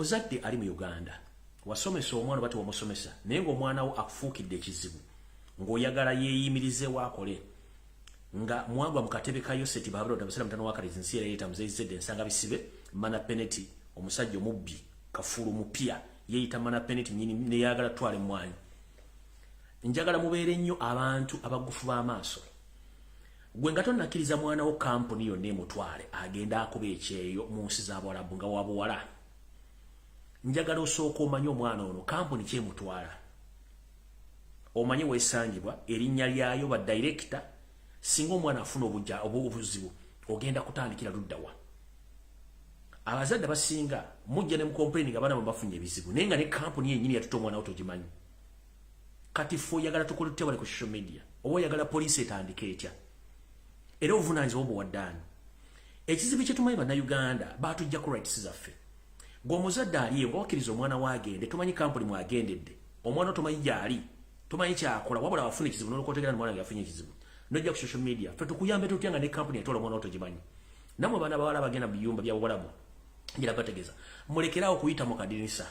omuzadde ali mu Uganda wasomesa omwana bati wamusomesa naye ng'omwana wo akufuukidde ekizibu ng'oyagala yeeyimirize waakole nga mwagwa mu katebe ka Yoseti Bahabula Otabasira mutano wa Kalizi nsi yeeyita Muzeyizedde ensanga bisibe Mana Peneti omusajja omubbi kafulu mupya yeeyita Mana Peneti nyini neyagala twale mwanyi njagala mubeere nnyo abantu abagufu b'amaaso gwe nga tonnakkiriza mwana wo kampuni yonna emutwale agenda akuba ekyeyo mu nsi z'Abawarabu nga wabuwala njagala osooka omanye omwana ono kampuni kyemutwala omanye weesangibwa erinnya lyayo ba director singa omwana afuna obuzibu ogenda kutandikira luddawa abazadde basinga mujja ne mukomplaining abaana bafunye ebizibu naye nga ne kampuni yennyini yatuta omwana wo togimanyi kati ffe oyagala tukole tutya bali ku social media oba oyagala poliisi etandika etya era obuvunaanyizibwa obuwaddaani ekizibu kye tumanyi bannayuganda baatuggyako rights zaffe ng'omuzadde aliye ng'okkiriza omwana waagende tomanyi kampuni mwagendedde omwana tomanyi gyali tomanyi kyakola wabula wafuna ekizibu n'olwokotegera nomwana yafunye ekizibu nojja ku social media ffe tukuyambe tutya nga ne kampuni yatoola omwana togimanyi namwe baana bawala bagenda mu biyumba by'Abawarabu ngira bategeeza mulekerawo okuyita mu kadinisa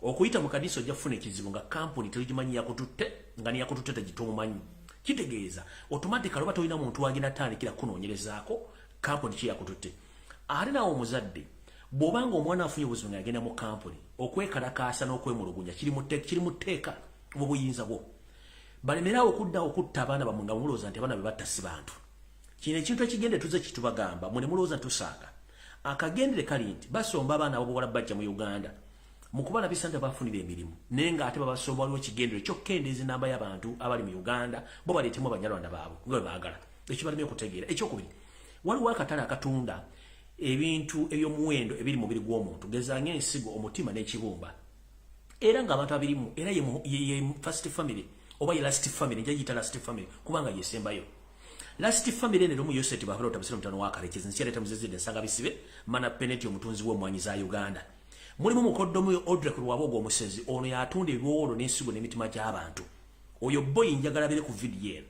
okuyita mu kadinisa ojja kufuna ekizibu nga kampuni togimanyi yakututte nga niyakututte tegitomumanyi kitegeeza automatically oba tolina muntu wagenda atandikira kunoonyerezaako kampuni kye yakututte ate nawe omuzadde bw'obanga omwana afunye obuzibu nga yagenda mu kampuni okwekalakaasa n'okwemulugunya kiri mu tteeka mu buyinza bwo balemeraawo okuddawo okutta abaana bammwe nga mulowooza nti abaana be batta si bantu kino ekintu ekigende tuze kitubagamba mwe ne mulowooza tusaaga akagendere kali nti basomba abaana abobuwala bajja mu Uganda mu kubalabisa nti bafunira emirimu naye ng'ate babasomba waliwo ekigendero ekyokukendeeza enamba y'abantu abali mu Uganda bo baleetemu abanyarwanda baabwe nga bwe baagala ekyo baleme okutegeera ekyokubiri waliwo akatale akatunda ebintu ebyomuwendo ebiri mubiri gw'omuntu gezanga ensigo omutima n'ekibumba era ng'abantu abirimu era ye first family oba ye last family njagiyita last family kubanga yesembayo last family eno mu Yoseti Bahabula Otabasira mutano wa Kalizi nsi yaleeta Muzeyizedde ensanga bisibe Mana Peneti omutunzi w'emmwanyi za Uganda mulimu mukoddomu Odrek Lwabogwa omusezi ono yatunda ebiwoolo n'ensigo n'emitima gy'abantu oyo boyi njagala bere ku vidiyo eno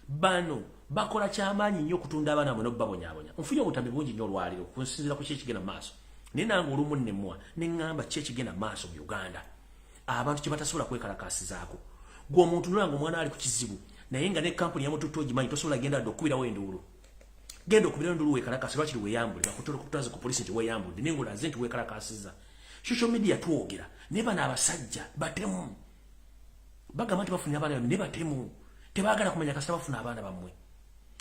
bano bakola kyamaanyi nnyo okutunda abaana mwe n'okubabonyaabonya nfunye obutambi bungi nnyo olwaliro kunsinzira ku kyekigenda mu maaso naye nange olumu nemmwa ne ŋŋamba kyekigenda mu maaso mu Uganda abantu kye batasobola kwekalakaasizaako gwe omuntu nolanga omwana ali ku kizibu naye nga ne kampuni yamututte ogimanyi tosobola genda dde okubirawo enduulu genda okubirawo enduulu weekalakaasi lwakiri weeyambule bakutwalaze ku polisi nti weeyambudde naye ng'olaze nti weekalakaasiza social media twogera naye bano abasajja batemu bagamba nti bafunira abaana bammwe ne batemu tebaagala kumanya kasita bafuna abaana bammwe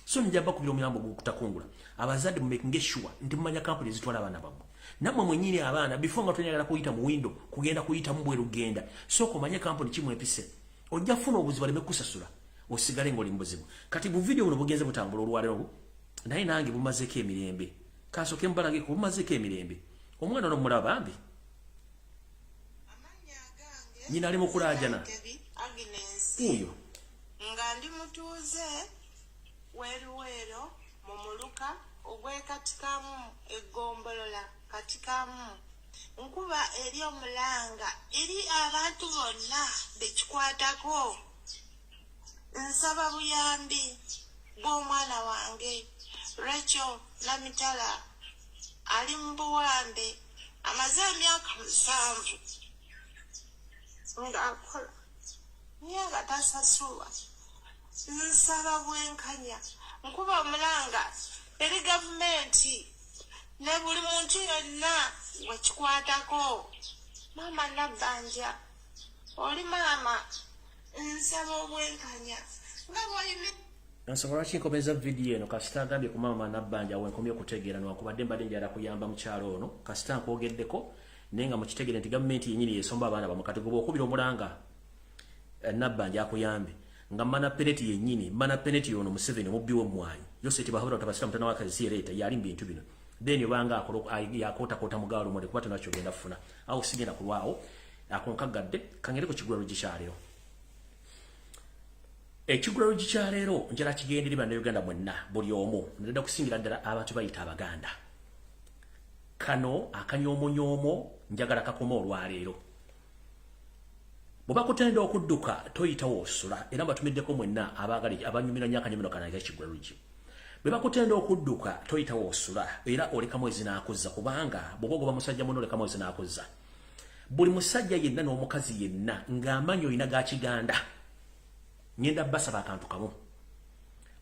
so nja bakubira omulambo gukutakungula abazadde mu making sure nti mumanya kampuni zitwala abaana bammwe namwe mwennyini abaana before nga tonyagala kuyita mu window kugenda kuyita mu bweru genda so komanye kampuni kimu epise ojja kufuna obuzibu baleme kusasula osigale ng'oli mu buzibu kati bu video buno bugenze butambula olwaleero naye nange bumazeeko emirembe kasooke mbalageko bumazeeko emirembe omwana ono mulaba bambi nyina ali mu kulaajana oyo nga ndi mutuuze weruwero mu muluka ogwekatikamu eggombolola katikamu nkuba eri omulanga eri abantu bonna bekikwatako nsaba buyambi bw'omwana wange Rachel Namitala ali mu buwambe amaze emyaka 7 ng'akola niye nga tasasulwa nsaba bwenkanya nkuba omulanga eri gavumenti ne buli muntu yonna wekikwatako maama Nabbanja oli maama nsaba obwenkanya nga bw'oyimi nsobola kinkomeza vidiyo eno kasita agambye ku maama Nabbanja wenkomye okutegeera newankubadde mbadde njagala kuyamba mukyalo ono kasita nkwogeddeko naye nga mukitegere nti gavumenti yennyini yesomba abaana bammwe kati goba okubira omulanga Nabbanja akuyambe nga Mana Peneti yennyini Mana Peneti ono Museveni omubbi w'emmwanyi Yoseti Bahabula Otabasira mutano wa Kalizi yaleeta yali mu bintu bino then obanga yakootakoota mugaalo mwode kuba tonakyo genda kufuna awo sigenda kulwawo akonkagadde kangere ku kigulalo gikyaleero ekigulalo gikyaleero njala kigenderi bannayuganda mwenna buli omu nadda kusingira ddala abantu bayita Abaganda kano akanyoomonyomo njagala kakoma olwaleero bw'oba kutenda okudduka toyitawo osula era mbatumiddeko mwenna abanyumira nnyo akanyomero kana ekigulalo gi bwe bakutenda okudduka toyita wosula era oleka mwezi n'akuzza kubanga bwogoba musajja muno oleka mwezi n'akuzza buli musajja yenna n'omukazi yenna ng'amanyi olina ga kiganda ngenda basaba akantu kamu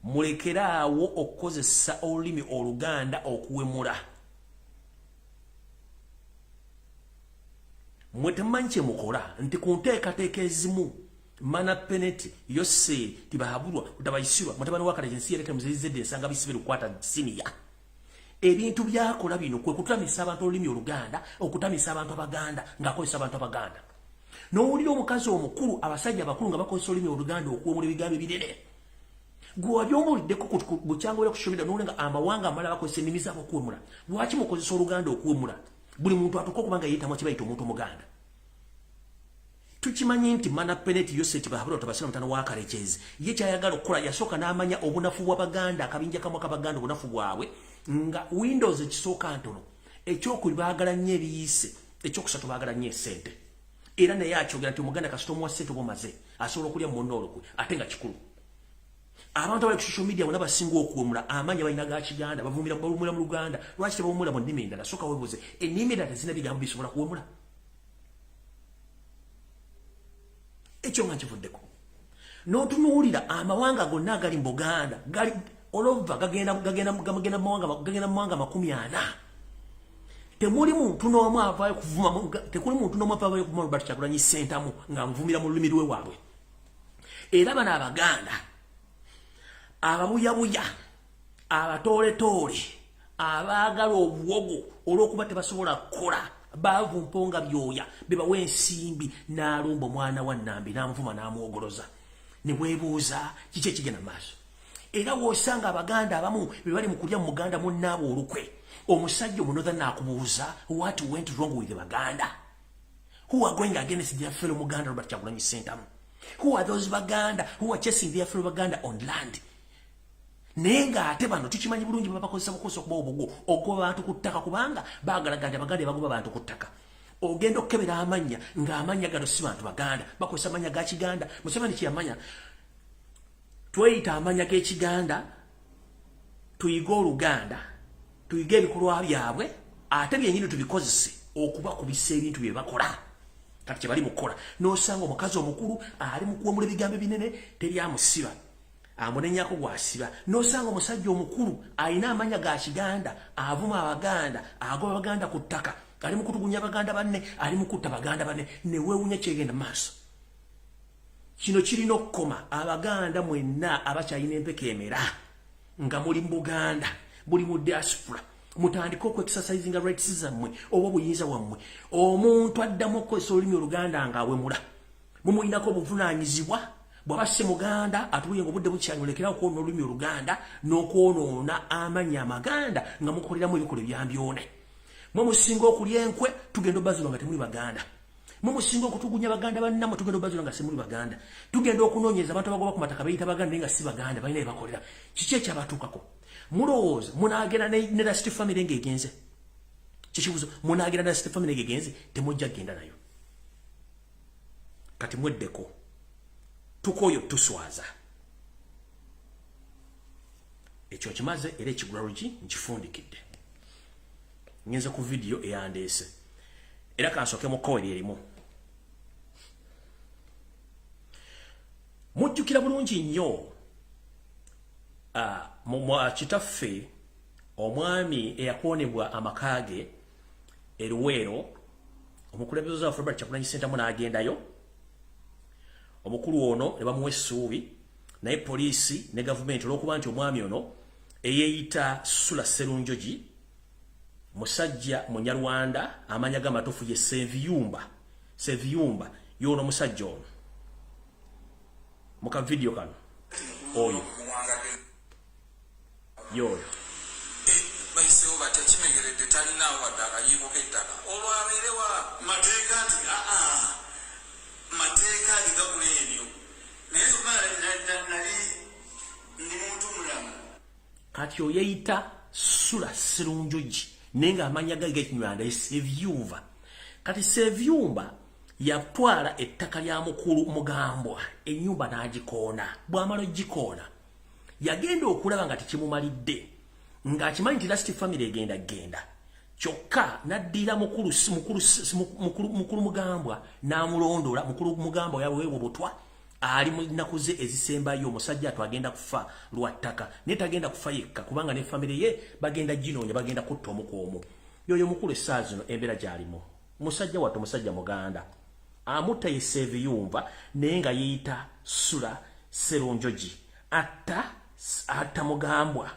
mulekeraawo okukozesa olulimi oluganda okuwemula mwe temumanyi kye mukola nti ku nteekateeka ezimu mana penalty yose tibahabulwa utabayisirwa mutabani wakale ensi yereke muzizidde ensanga bisibiri kwata senior ebintu byakola bino kwe kutamisa abantu olulimi oluganda okutamisa abantu abaganda ng'akozesa abantu abaganda n'owulira omukazi omukulu abasajja abakulu nga bakozesa olulimi oluganda okuwemula ebigambo ebinene gwe wabyomuluddeko bukyangobera ku social media n'olenga amawanga amalala bakozesa ennimi zaabo okuwemula lwaki mukozesa oluganda okuwemula buli muntu atuka okubanga yeetamu kibayita omuntu omuganda tukimanyi nti mana penalty yose tibahabula tabasira mutano wa karekezi ye kyayagala okukola yasooka n'amanya obunafu bw'abaganda akabinja kamu ak'abaganda obunafu bwabwe nga windows ekisooka ntono ekyokuli baagala nnyo ebiyise ekyokusatu baagala nnyo esente era naye akyogera nti omuganda kasita omuwa ssente obumaze asobola okulya munno olukwe ate nga kikulu abantu abali ku social media bonna basinga okuwemula amanya balina ga kiganda bavumira mu luganda lwaki tebawemula mu nnimi endala sooka weebuuze ennimi endala tezina bigambo bisobola kuwemula ekyo nga nkivuddeko n'otunuulira amawanga gonna agali mu Buganda gali olova gagenda mu mawanga 40 temuli muntu n'omu avaayo kuvuma Robert Kyagulanyi Ssentamu ng'amuvumira mu lulimi lwe waabwe era bano abaganda ababuyabuya abatooletoole abaagala obuwogo olw'okuba tebasobola kukola baavu mponga byoya bebawa ensimbi n'alumba omwana wa Nnambi n'amuvuma n'amwogoloza ne bwebuuza kiki ekigenda maaso era w'osanga abaganda abamu be bali mu kulya mu muganda munnaabo olukwe omusajja omunotha n'akubuuza what went wrong with the baganda who are going against their fellow muganda Robert Kyagulanyi Ssentamu who are those baganda who are chasing their fellow baganda on land nenga ate bano tukimanyi bulungi babakozesa bukozesa okuba obugo okuba abantu ku ttaka kubanga baagala ganda baganda bagoba bantu ku ttaka ogenda okukebera amanya ng'amanya gano si bantu baganda bakozesa amanya ga kiganda musema nikiyamanya tweyita amanya g'ekiganda tuyiga oluganda tuyiga ebikolwa byabwe ate byennyini tubikozese okubakubisa ebintu bye bakola kati kye bali mu kukola n'osanga omukazi omukulu ali mu kuwemula ebigambo ebinene teryamusiba amunenyako gwasiba n'osanga omusajja omukulu alina amanya ga kiganda avuma abaganda agoba abaganda ku ttaka ali mu kutugunya abaganda banne ali mu kutta baganda banne ne weewunya kyegenda maaso kino kirina okukoma abaganda mwenna abakyalina empeka emera nga muli mu Buganda buli mu diaspora mutandika okwekisasayizinga rights zammwe oba obuyinza wammwe omuntu addamu okukozesa olulimi oluganda ng'awemula mumuyinako obuvunaanyizibwa bw'abasse muganda atubuye ng'obudde bukyanyolekera okwonoona olulimi oluganda n'okwonoona amanya amaganda nga mukoleramu ebikola ebyambyone mwe musinga okulya enkwe tugenda obbazula nga temuli baganda mwe musinga okutugunya baganda bannamwe tugenda obbazula nga semuli baganda tugenda okunoonyeza abantu abagoba ku mataka bayita baganda naye nga si baganda balina bye bakolera kiki ekyabatuukako mulowooza munaagenda ne Lasty family ng'egenze kikibuzo munaagenda ne Lasty family ng'egenze temujja kgenda nayo kati mweddeko tukoyo tuswaza ekyo kimaze era ekigulalugi nkifundikidde ngenze ku video eyandeese era kansooke mu kkowe lyerimu mujjukira bulungi nnyo kitaffe omwami eyakonebwa amakaage eruweero omukulembeze wa Robert Kyagulanyi Ssentamu n'agendayo omukulu ono ne bamuwa essuubi naye poliisi ne gavumenti olw'okuba nti omwami ono eyeeyita Sula Sserunjogi musajja munyarwanda amanya g'amatuufu ye Seviyumba y'ono musajja ono muka video kano oyo yoyo bayisewo batya kimegeredde talinaawo wadde akayiibuka ettaka olwabeerewa mateeka nti mateeka agigagula ebyo naye nali ndi muntu mulamu kati oyeyita Sula Sserunjogi naye ng'amanya gage g'ekinywanda ye Seviyumba kati Seviyumba yatwala ettaka lya mukulu mugambwa ennyumba n'agikoona bw'amala ogikoona yagenda okulaba nga tekimumalidde nga akimanyi nti last family genda kyokka naddira mukulu mugambwa n'amulondola mukulu mugambwa yaweebwa obutwa ali mu nnaku ze ezisembayo omusajja atwagenda kufa lwa ttaka naye tagenda kufa yekka kubanga ne family ye bagenda ginoonya bagenda kutta omukoomu yoyo mukulu essaazi zino embeera gy'alimu musajja wattu musajja muganda amutta yeseevi yumva naye nga yeeyita sula serunjogi atta mugambwa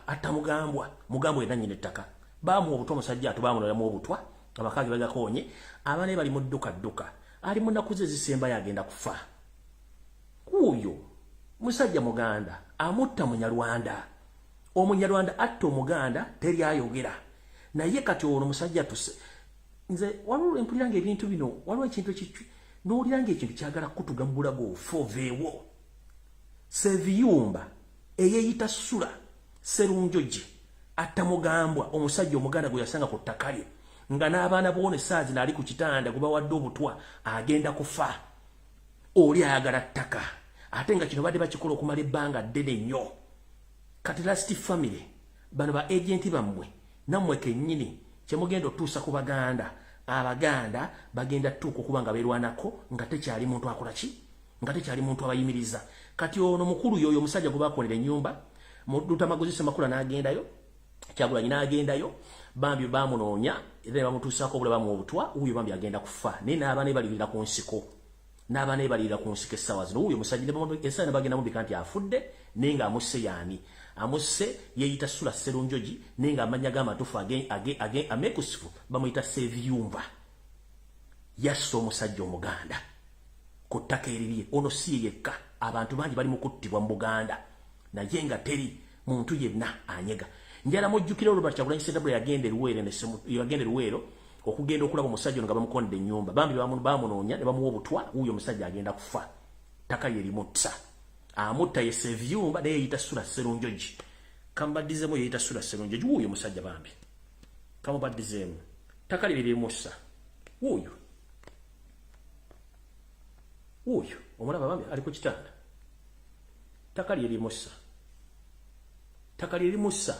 yenna nnyina ettaka baamuwa obutwa omusajja ate baamulolamu obutwa abakaage bagakoonye abaana bali mu dduka ali mu nnaku ze ezisembayo agenda kufa kuyo musajja muganda amutta munyarwanda omunyarwanda atta omuganda teri ayogera naye kati ono musajja tuse nze waliwo empuliranga ebintu bino waliwo ekintu ekikwi n'oliranga ekintu kyagala kutuga mu bulago foveewo seviyumba eyeeyita sula serunjogi atta mugambwa omusajja omuganda gwe yasanga ku ttaka lye nga n'abaana boona essaazi naali ku kitanda gwe bawadde obutwa agenda kufa oli ayagala ttaka ate nga kino badde bakikola okumala ebbanga ddene nnyo kati last family bano ba agenti bammwe nammwe kennyini kyemugenda otuusa ku baganda abaganda bagenda tuuka okuba nga beerwanako nga tekyali muntu akola ki nga tekyali muntu abayimiriza kati ono mukulu yoyo omusajja gwe bakonera ennyumba Lutamaguzi Semakula n'agendayo Kyagulanyi n'agendayo bambi baamunoonya era bamutuusaako obulabamu obutwa wuuyo bambi agenda kufa naye n'abaana balirira ku nsiko essaawa zino wuuyo musajja essaawa ne bagenda mubika nti afudde naye ng'amusse yaani amusse yeeyita sula serunjogi naye ng'amannya g'amatufu amekusifu bamuyita seviyumba yasse omusajja omuganda ku ttaka erirye ono si yekka abantu bangi bali mu kuttibwa mu Buganda naye nga teri muntu yenna anyega njala mujjukira Robert Kyagulanyi Ssentamu yagenda Luweero okugenda okulaba omusajja ono nga bamukonedde ennyumba bambi baamunoonya ne bamuwa obutwa wuuyo omusajja agenda kufa ttaka lye limutta amutta ye seviyumba naye yeeyita sula serunjogi kamubaddizeemu yeeyita sula serunjogi wuuyo omusajja bambi kamubaddizeemu ttaka lye lirimussa wuuyo omulaba bambi ali ku kitanda ttaka lye lirimussa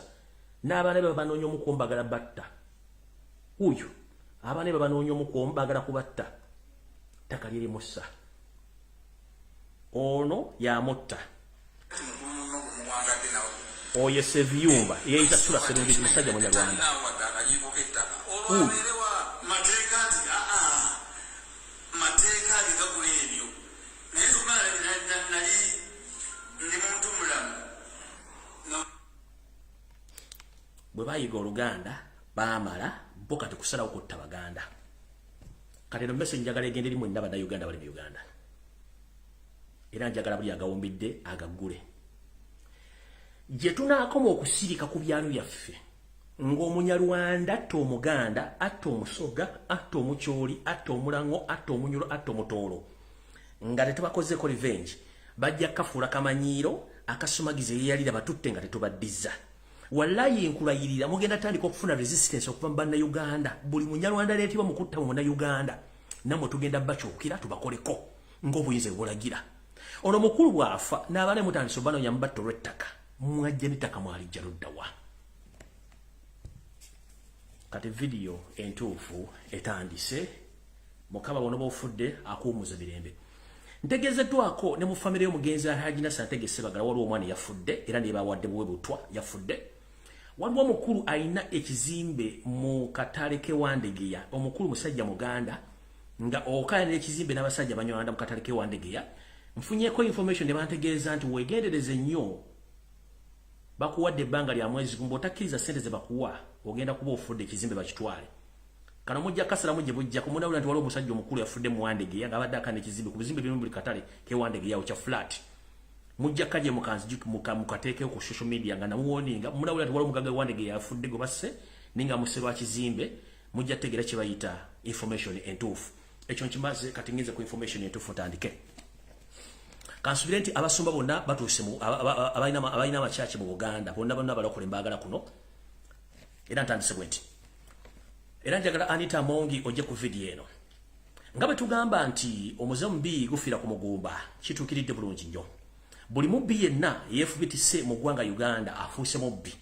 n'abaana be babanoonya omukuomu bagala batta wuuyo abaana be babanoonya omukuomu bagala kubatta ttaka lye limussa ono yamutta oyo seviyumba yeeyita sula serunjogi musajja munyarwanda bwe bayiga Oluganda baamala bo kati kusalawo kutta Baganda kati eno message njagala egenda erimu enna bannayuganda bali mu Uganda era njagala buli agawumbidde agaggule gye tunaakoma okusirika ku byalo byaffe ng'omunyarwanda atta omuganda atta omusoga atta omukyoli atta omulango atta omunyulo atta omutoolo nga tetubakozeeko revenge bajja kafuula kamanyiiro akasumagiza eyeyalira batutte nga tetubaddiza wallahi enkulayirira mugenda tandika okufuna resistance okuva mu bannayuganda buli munyarwanda leetibwa mu kutta mu munnayuganda nammwe tugenda bakyukira tubakoleko ng'obuyinza bwebulagira ono mukulu bwafa n'abaana mutandisa banoonya mu batto lw'ettaka mwajja n'ettaka mwalijja luddawa kati vidiyo entuufu etandise mukama bono bofudde akuumuza mirembe ntegezeddwako ne mu famire y'omugenzi Hajina Santegese bagala waliwo omwana yafudde era ne bawadde buwe butwa yafudde waliwo omukulu ayina ekizimbe mu katale k'ewandegeya omukulu musajja muganda nga okayanira ekizimbe n'abasajja banywanda mu katale k'ewandegeya nfunyeeko information ne bantegeeza nti weegendereze nnyo bakuwadde ebbanga lya mwezi gumu bw'otakkiriza ssente ze bakuwa ogenda kuba ofudde ekizimbe bakitwale kano mujja kasalamu gye bujja kumunawula nti waliwo omusajja omukulu yafudde mu Wandegeya ng'abadde akana ekizimbe ku bizimbe birimu buli katale k'ewandegeyawo kya flat mujja kaje mukateekewo ku social media nga namuwoninga munawula nti waliwo omugaga Wandegeya yafudde gwe basse ninga muse lwa kizimbe mujja tegeera kye bayita information entuufu ekyo nkimaze kati nginze ku information entuufu ntandike kansubire nti abasumba bonna batuuse abalina amakyaki mu Buganda bonna balokola embagala kuno era ntandise bwe nti era njagala Anita Mongi ojje ku video eno nga bwe tugamba nti omuze mubi gufira ku mugumba kituukiridde bulungi nnyo buli mubbi yenna yeefubitise mu ggwanga Uganda afuuse mubbi.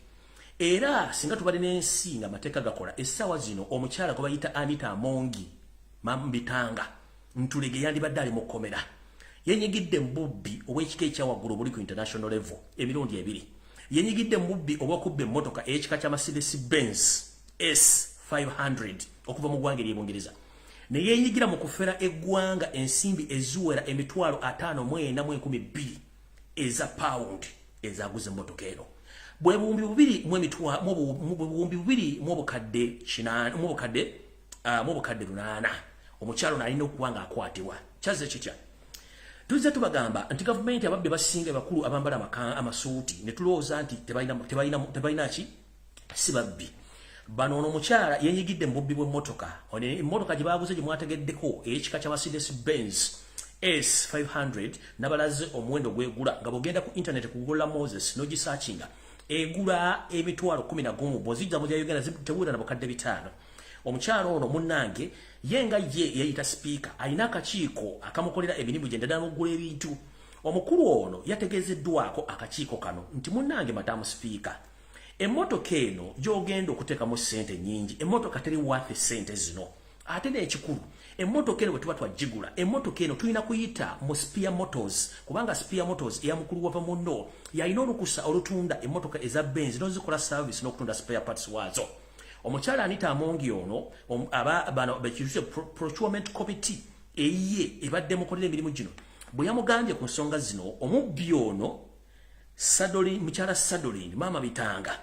Era singa tubali n'ensi nga amateeka gakola essaawa zino omukyala gwe bayita Anita Amongi Mambitanga ntulege yandibadde ali mu kkomera. Yenyigidde mu bubbi obw'ekika ekyawaggulu buli ku international level emirundi ebiri. Yenyigidde mu bubbi obw'okubba emmotoka ekika kya Mercedes Benz S500 okuva mu ggwanga ery'Ebungereza. Ne yenyigira mu kufera eggwanga ensimbi eziwera emitwalo 54,012 eza pound ezaguze emmotoka eno. Bwe buwumbi bubiri mu obukadde 8 omukyalo n'alina okuba ng'akwatibwa. Kyaze kitya tuzze tubagamba nti gavumenti ababbi basinga bakulu abambala amasuuti ne tulowooza nti tebalina ki si babbi. Bano ono mukyala yenyigidde mu bubbi bw'emmotoka. Emmotoka gye baaguze gye mwategeddeko ey'ekika kya Mercedes Benz S500 nabalaze omuwendo gwegula nga bw'ogenda ku internet ku Google Moses n'ogisearchinga egula emitwalo 11 bw'ozijja mu gya Uganda tewuira na bukadde 5. Omukyala ono munnange yenga ye yayita speaker alina akakiiko akamukolera emirimu gye ndala n'okugula ebintu. Omukulu ono yategeezeddwako akakiiko kano nti munnange madamu speaker, emmotoka eno gy'ogenda okuteekamu ssente nnyingi, emmotoka teri waafe ssente zino. Ate n'ekikulu emmotoka eno bwe tuba twagigula, emmotoka eno tulina kuyita mu Spear Motors kubanga Spear Motors eya mukulu wava munno yalina olukusa olutunda emmotoka eza Benz n'ozikola service n'okutunda spare parts waazo. Omukyala Anita Amongi ono bano bekiruse procurement committee eyiye ebadde mukolera emirimu gino bwe yamugambye ku nsonga zino, omubbi ono mukyala Sadolin Mama Bitanga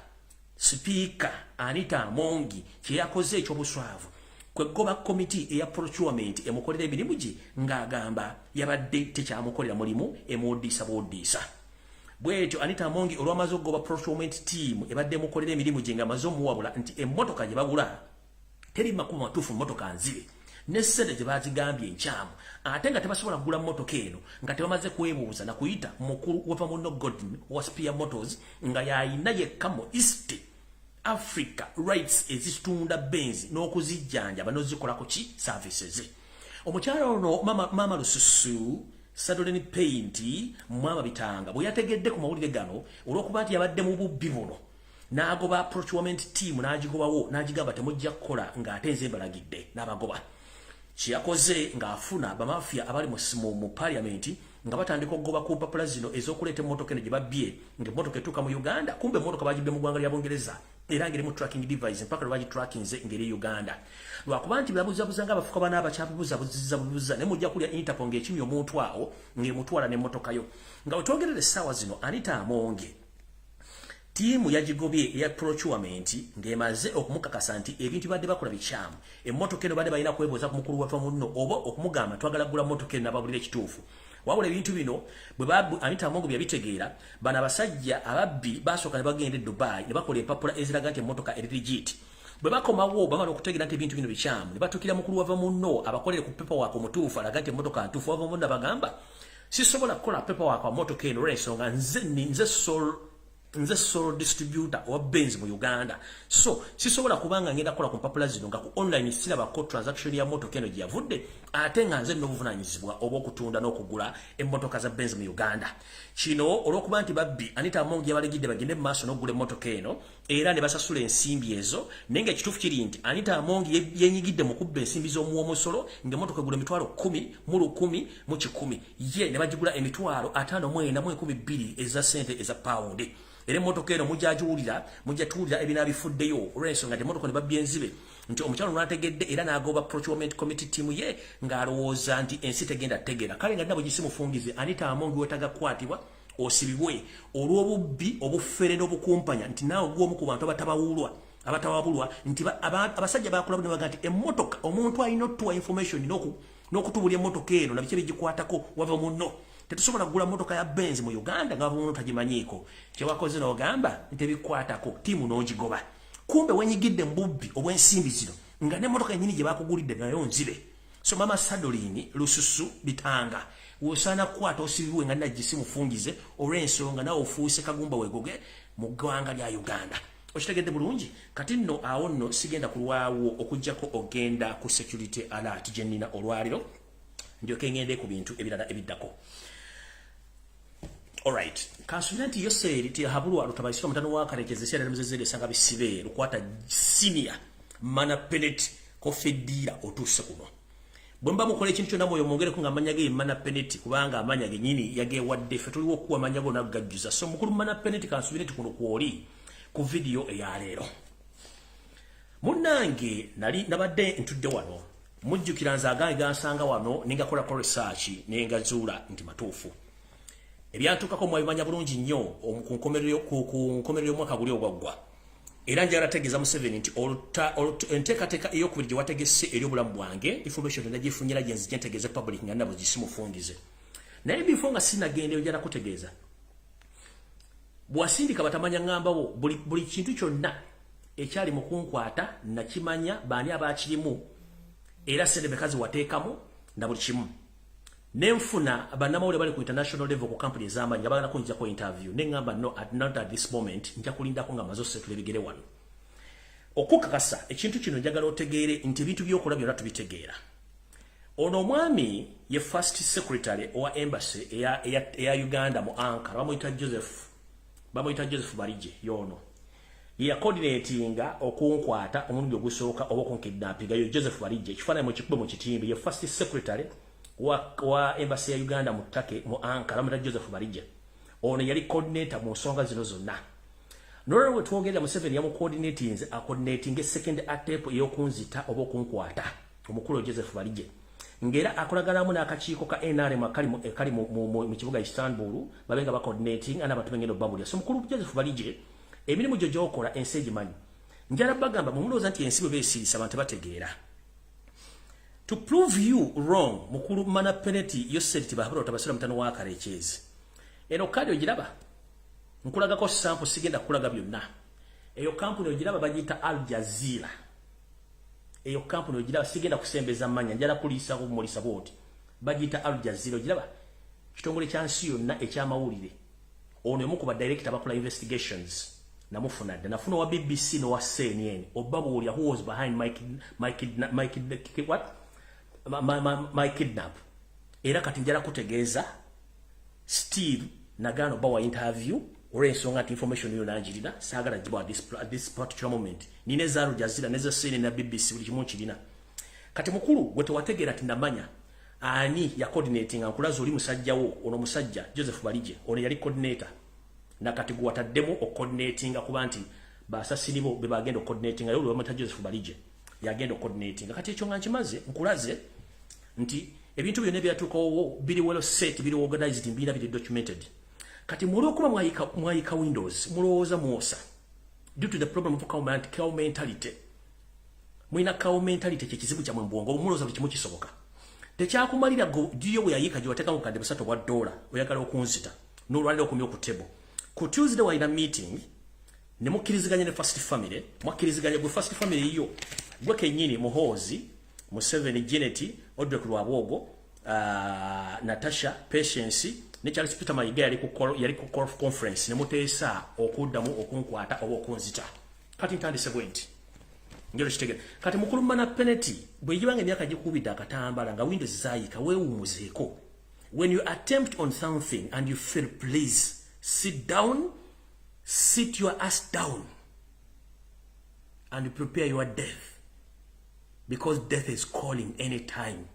Speaker Anita Amongi kye yakoze eky'obuswavu kwegoba committee eya procurement emukolera emirimu gye ng'agamba yabadde tekyamukolera mulimu emudiisa bwodiisa. Bwetyo Anita Amongi olw'amaze okugoba procurement team ebadde mukolera emirimu gye ng'amaze omuwabula nti emmotoka gye bagula teri makulu matuufu mmotoka nzibe n'essente gye baazigambye enkyamu, ate nga tebasobola kugula mmotoka eno nga tebamaze kwebuuza na kuyita mukulu wava munno Godwin wa Spear Motors nga yayina yekka mu East Africa rights ezitunda Benz n'okuzijjanja banozzikolako ki services. Omukyala ono mama Lususu Sadolin Paint Mama Bitanga bwe yategedde ku mawulire gano olw'okuba nti yabadde mu bubbi buno n'agoba procurement team n'agigobawo n'agigamba temujja kukola ng'ate nze mbalagidde n'abagoba. Kiyakoze ng'afuna bamafia abali mu parliament nga batandika okugoba ku mpapula zino ez'okuleeta emmotoka eno gye babbye ng'emmotoka etuuka mu Uganda, kumbe emmotoka bagibbe mu ggwanga lya Bungereza era ng'erimu tracking device mpaka lwe bagitrackinze ng'eri Uganda. Lwakuba nti babuzabuza ng'abafuka bana abakyabubuza ne mujja kulya Interpol ng'ekimya omuntu awo ng'emutwala n'emmotoka yo. Nga we twogerera essaawa zino Anita Amongi tiimu yagigobye eya procurement ng'emaze okumukakasa nti ebintu badde bakola bikyamu. Emmotoka eno badde balina kwebuuza ku mukulu wava munno oba okumugamba twagala kugula mmotoka eno n'ababulira ekituufu. Wabula ebintu bino bwe Anita Amongi byabitegeera, bano abasajja ababbi basooka ne bagenda e Dubai ne bakola empapula eziraga nti emmotoka eri legit. Bwe bakomawo bamala okutegeera nti ebintu bino bikyamu ne batukira mukulu wava munno abakolere ku paperwork omutuufu alaga nti emmotoka ntuufu. Wava munno abagamba sisobola kukola paperwork wa mmotoka eno olw'ensonga nze sole distributor wa Benz mu Uganda, so sisobola kubanga ngenda kola ku mpapula zino nga ku online sirabako transaction ya mmotoka eno gye yavudde, ate nga nze n'obuvunanyizibwa obw'okutunda n'okugula emmotoka za Benz mu Uganda. Kino olw'okuba nti babbi Anita Amongi yabalegidde bagende mu maaso n'okugula emmotoka eno era ne basasula ensimbi ezo, naye ng'ekituufu kiri nti Anita Amongi yenyigidde mu kubba ensimbi z'omuwomusolo ng'emmotoka egula emitwalo 10 mu 100 mu 100 ye ne bagigula emitwalo 54,012 eza sente eza paundi. Era emmotoka eno mujja tuwulira ebinaabifuddeyo olw'ensonga nti emmotoka ne babbye enzibe nti omukyalo n'ategedde era n'agoba procurement committee team ye ng'alowooza nti ensi tegenda tegeera. Kale nga nabo gisimufungize Anita Amongi wetagakwatibwa osibibwe olw'obubbi obuffere n'obukumpanya nti naawe gw'omu ku bantu abatawabulwa nti abasajja bakola ne baga nti emmotoka omuntu alina otuwa information n'okutubulya emmotoka eno na biki bigikwatako wava munno. Tetusobola kugula mmotoka ya Benz mu Uganda nga wava tagimanyiiko. Kye wakoze n'ogamba nti bikwatako tiimu n'ogigoba. Kumbe wenyigidde mu bubbi obw'ensimbi zino nga n'emmotoka yennyini gye bakugulidde nayo nzibe. So Mama Sadolini Lususu Bitanga wosaana kukwata osibibwe nga nagisimufungize olw'ensonga nawe ofuuse kagumba weegoge mu ggwanga lya Uganda. Okitegedde bulungi? Kati nno awo nno sigenda kulwawo okuggyako ogenda ku security alert gye nnina olwaliro ndyoke ngende ku bintu ebirala ebiddako. Alright. Kansulanti yose ti habulu alutabaiswa mtano wa karekezesha na mzezele sanga bisibe lukwata senior mana penalty ko fedira otuse kuno. Bwemba mukole ekintu kyonna moyo mwongere ku ng'amanyage mana penalty kubanga amanyage nyini yage wadde fe tuliwo kuwa amanyago nagajjuza. So mukulu mana penalty kansubire kuno kwoli ku video eya leero. Munnange nali nabadde ntudde wano. Mujjukira nze agange gansanga wano ninga kola research nenga zuula nti matuufu. Ebyantukako mwabimanya bulungi nnyo ku nkomerero mwaka guli ogwaggwa. Era njagala tegeeza Museveni nti enteekateeka ey'okubiri gye wategese eri obulamu bwange information nagifunyira gye nzija ntegeeze public nga nabo gisimufungize. Naye bifo nga sinagenda njala kutegeeza. Bwasindika batamanya ngambawo buli kintu kyonna ekyali mu kunkwata nakimanya baani abaakirimu era sendebekazi wateekamu na buli kimu. Nenfuna abanamawulire bali ku international level ku company z'amanyi nga bagala kunjja ku interview nengamba no not at this moment nja kulindako nga mazose tulebigere wano. Okukakasa ekintu kino njagala otegeere nti ebintu by'okola byonna tubitegeera. Ono omwami ye first secretary owa embassy eya Uganda mu Ankara bamuyita Joseph Barije yono. Ye coordinatinga okunkwata omulundi ogusooka oba okunkidnappinga yo Joseph Barije ekifaananyi mu kikubo mu kitimbi ye first secretary wa embassy ya Uganda mutake mu Ankara mu Joseph Barije. Ono yali coordinator mu nsonga zino zonna. Nolwe twogera Museveni yamu coordinating second attempt eyokunzita oba okunkwata omukulu Joseph Barije. Ngera akolaganamu n'akakiiko ka NRM kali mu kibuga Istanbul babenga ba coordinating ana batu bengendo babulya. So mukulu Joseph Barije emirimu gyo gyokola ensi egimanyi. Njala bagamba mumulooza nti ensi bwe beesiisa abantu bategeera. To prove you wrong, mukulu mana penalty yoseriti bahabula otabasira mtano wa karekezi. Eno kadi ogiraba. Nkulaga ko sample sigenda kulaga byonna. Eyo company ogiraba bagita Al Jazeera. Eyo company ogiraba sigenda kusembeza manya njala kulisa ku mulisa boti. Bagita Al Jazeera ogiraba. Kitongole kyansi yonna ekyamawulire. Ono omu ku ba director bakola investigations. Namufuna dda nafuna wa BBC no wa CNN. Obabuulya who was behind my kidnap. Era kati njala kutegeeza Steve Nagano bawa interview olw'ensonga ati information yo nanjirina saagala gibwa at this particular moment. Nine za Al Jazeera neza CNN na BBC buli kimu kirina. Kati mukulu gwe tewategeera ati ndamanya ani ya coordinating ankulaza oli musajjawo ono musajja Joseph Barije ono yali coordinator na kati gwe wataddemu o coordinating kuba nti basasini bo be bagenda o coordinating ayo lwe mata Joseph Barije yagenda o coordinating. Kati ekyo nga nkimaze nkulaze nti ebintu byonna byatuukawo biri well set biri organized mbina biri documented. Kati mulwokuba mwayika Windows mulowooza mwosa due to the problem of cow mentality. Mwina cow mentality kyekizibu kyamwe mbwongo mulowooza buli kimu kisoboka. Tekyakumalira diyo bwe yayika gye wateeka mu kadde $3 wa dola oyagala okunzita n'olwalira okumya ku table. Ku Tuesday wayina meeting ne mukkiriziganya ne first family mwakkiriziganya gwe first family yo gwe kennyini Muhoozi Museveni Janet Odrek Lwabwogo Natasha Patience ne Charles Peter Mayiga yali ku call conference ne muteesa okuddamu okunkwata oba okunzita. Kati ntandise bwenti ngero kitegere kati mukulu mana penalty bwe yibanga emyaka gikubidde akatambala nga Windows zaayika weewumuzeeko. When you attempt on something and you fail, please sit down, sit your ass down and prepare your death, because death is calling anytime.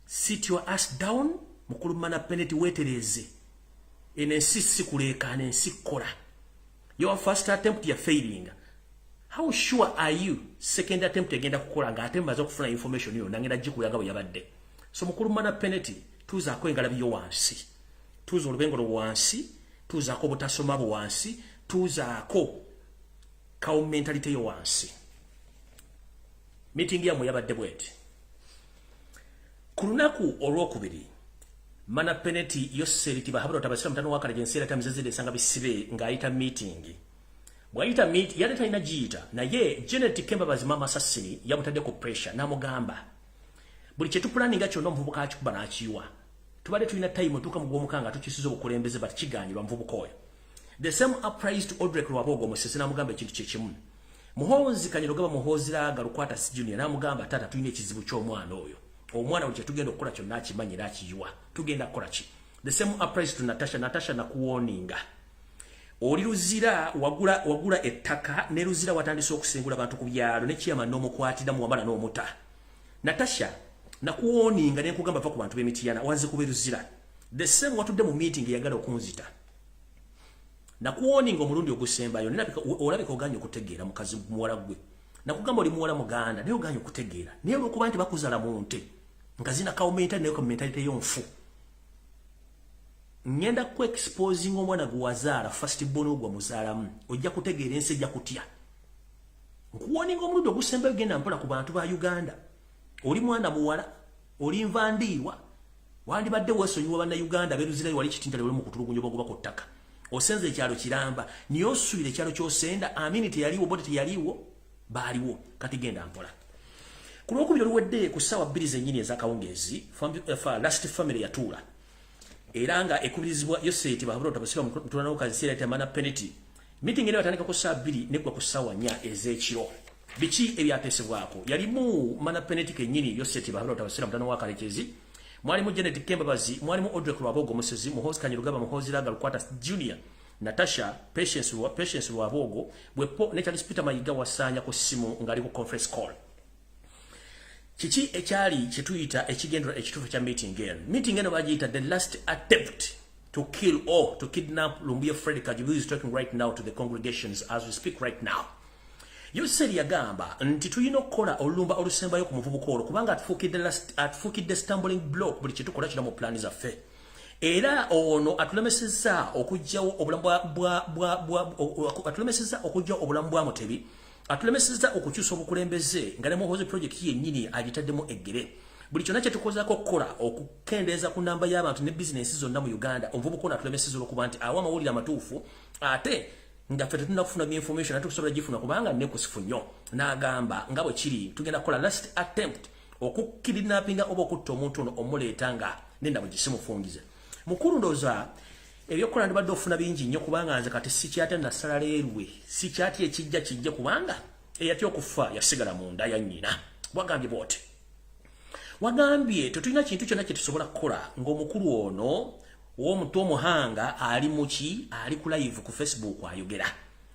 Sit your ass down, mukulu mana penalty wetereze. Enensi sikuleka nensi kola. Your first attempt you're failing. How sure are you second attempt agenda kukola nga ate maze okufuna information yo nangenda jikulaga bwe yabadde. So mukulu mana penalty tuzaako engalabi yo wansi. Tuza olubengo wansi, tuzaako butasoma bwo wansi, tuzaako cow mentality yo wansi. Meeting ya yabadde bweti. Ku lunaku olwokubiri mana penalty yoseriti bahabula otabasira mtano wa karejensi tamzezede sanga bisibe ngayita meeting. Bwayita meet yali talina giyita naye Janet Kemba bazimama assassin yamutadde ku pressure namugamba buli kye tupulaninga kyonna omuvubuka akikuba n'akiyiwa tubadde tulina time tuka mu gw'omukanga tukisiza obukulembeze bati kiganyirwa muvubuka oyo. The same applies to Odrek Lwabwogo Musese namugamba ekintu kye kimu. Muhoozi Kanyerogaba Muhooziraga Lukwata Junior namugamba tata tulina ekizibu ky'omwana oyo. Omwana buli kye tugenda okukola kyonna akimanyira akiyiwa tugenda kukola ki. The same applies to Natasha nakuwoninga. Oli luzira wagula ettaka ne luzira watandise okusengula abantu ku byalo ne kiyama n'omukwatira mu wambala n'omuta. Natasha nakuwoninga ne nkugamba va ku bantu b'emitiyana wanze kuberuzira. The same watudde mu meeting yagala okunzita. Nakuwoninga omulundi ogusembayo olabika oganye okutegeera mukazi muwala gwe. Nakugamba oli muwala muganda naye oganye okutegeera. Naye olwokuba nti bakuzala mu nte. Nkazina kaumenta nayo mentality y'onfu. Ngenda ku exposing omwana guwazala first born ogwa muzalamu ojja kutegeera ensi ejja kutya. Nkuwoninga omulundi ogusembayo genda mpola ku bantu ba Uganda. Oli mwana muwala, oli nvandiirwa. Wandibadde weesonyiwa banna Uganda beruzirayo wali kitintale oli mu kutulugunya obogoba ku ttaka. Osenze ekyalo kiramba niyo osuubira ekyalo ky'osenda amini teyaliwo bote teyaliwo baaliwo kati genda mpola. Ku lwokubiri oluwedde ku ssaawa 2 zennyini ez'akawungeezi last family yatuula. Era nga ekubirizibwa Yoseti bahabula otabasira mutulana okazisira etamana penalty. Meeting eno yatandika ku ssaawa 2 neggwa ku ssaawa 4 ez'ekiro. Biki ebyateesebwako? Yalimu mana penalty kennyini Yoseti bahabula otabasira mutulana wakalekezi. Mwalimu Janet Kembabazi, mwalimu Audrey Lwabogo Musezi, muhozi Kanyirugaba muhozi Laga Lukwata Junior, Natasha Patience Lwabogo, bwepo ne Charles Peter Mayiga wasanya ku simu ngali ku conference call. Kiki ekyali kituyita ekigendera ekitufu kya meeting eno. Meeting eno bagiyita the last attempt to kill or to kidnap Lumbuye Fred Kajibu is talking right now to the congregations as we speak right now. Yoseri yagamba nti tuyina okukola olumba olusembayo ku muvubuka olwo kubanga atufukidde stumbling block buli kitukola kino mu plani zaffe. Era ono atulemesezza okujjawo obulamu bwa Mutebi. Atulemesezza okukyusa obukulembeze nga ne muhozi project yennyini agitaddemu eggere. Buli kyonna kye tukozaako okukola okukendeeza ku namba y'abantu ne bizinensi zonna mu Uganda omuvubuka ono atulemesezza olw'okuba nti awa amawulire amatuufu ate nga ffe tetulina kufuna information ate tusobola gifuna kubanga nekusifu nnyo. N'agamba nga bwe kiri tugenda kukola last attempt okukidnappinga oba okutta omuntu ono omuleeta nga nenda bwe gisimufungize. Mukulu ndowooza ebyokukola ndibadde ofuna bingi nnyo kubanga nze kati sikyatya nasala leerwe sikyatya ekijja kijja kubanga eyatya okufa yasigala mu nda ya nnyina. Wagambye bw'oti. Wagambye tetulina kintu kyonna kye tusobola kukola ng'omukulu ono w'omuntu omuhanga ali muki ali ku live ku Facebook ayogera.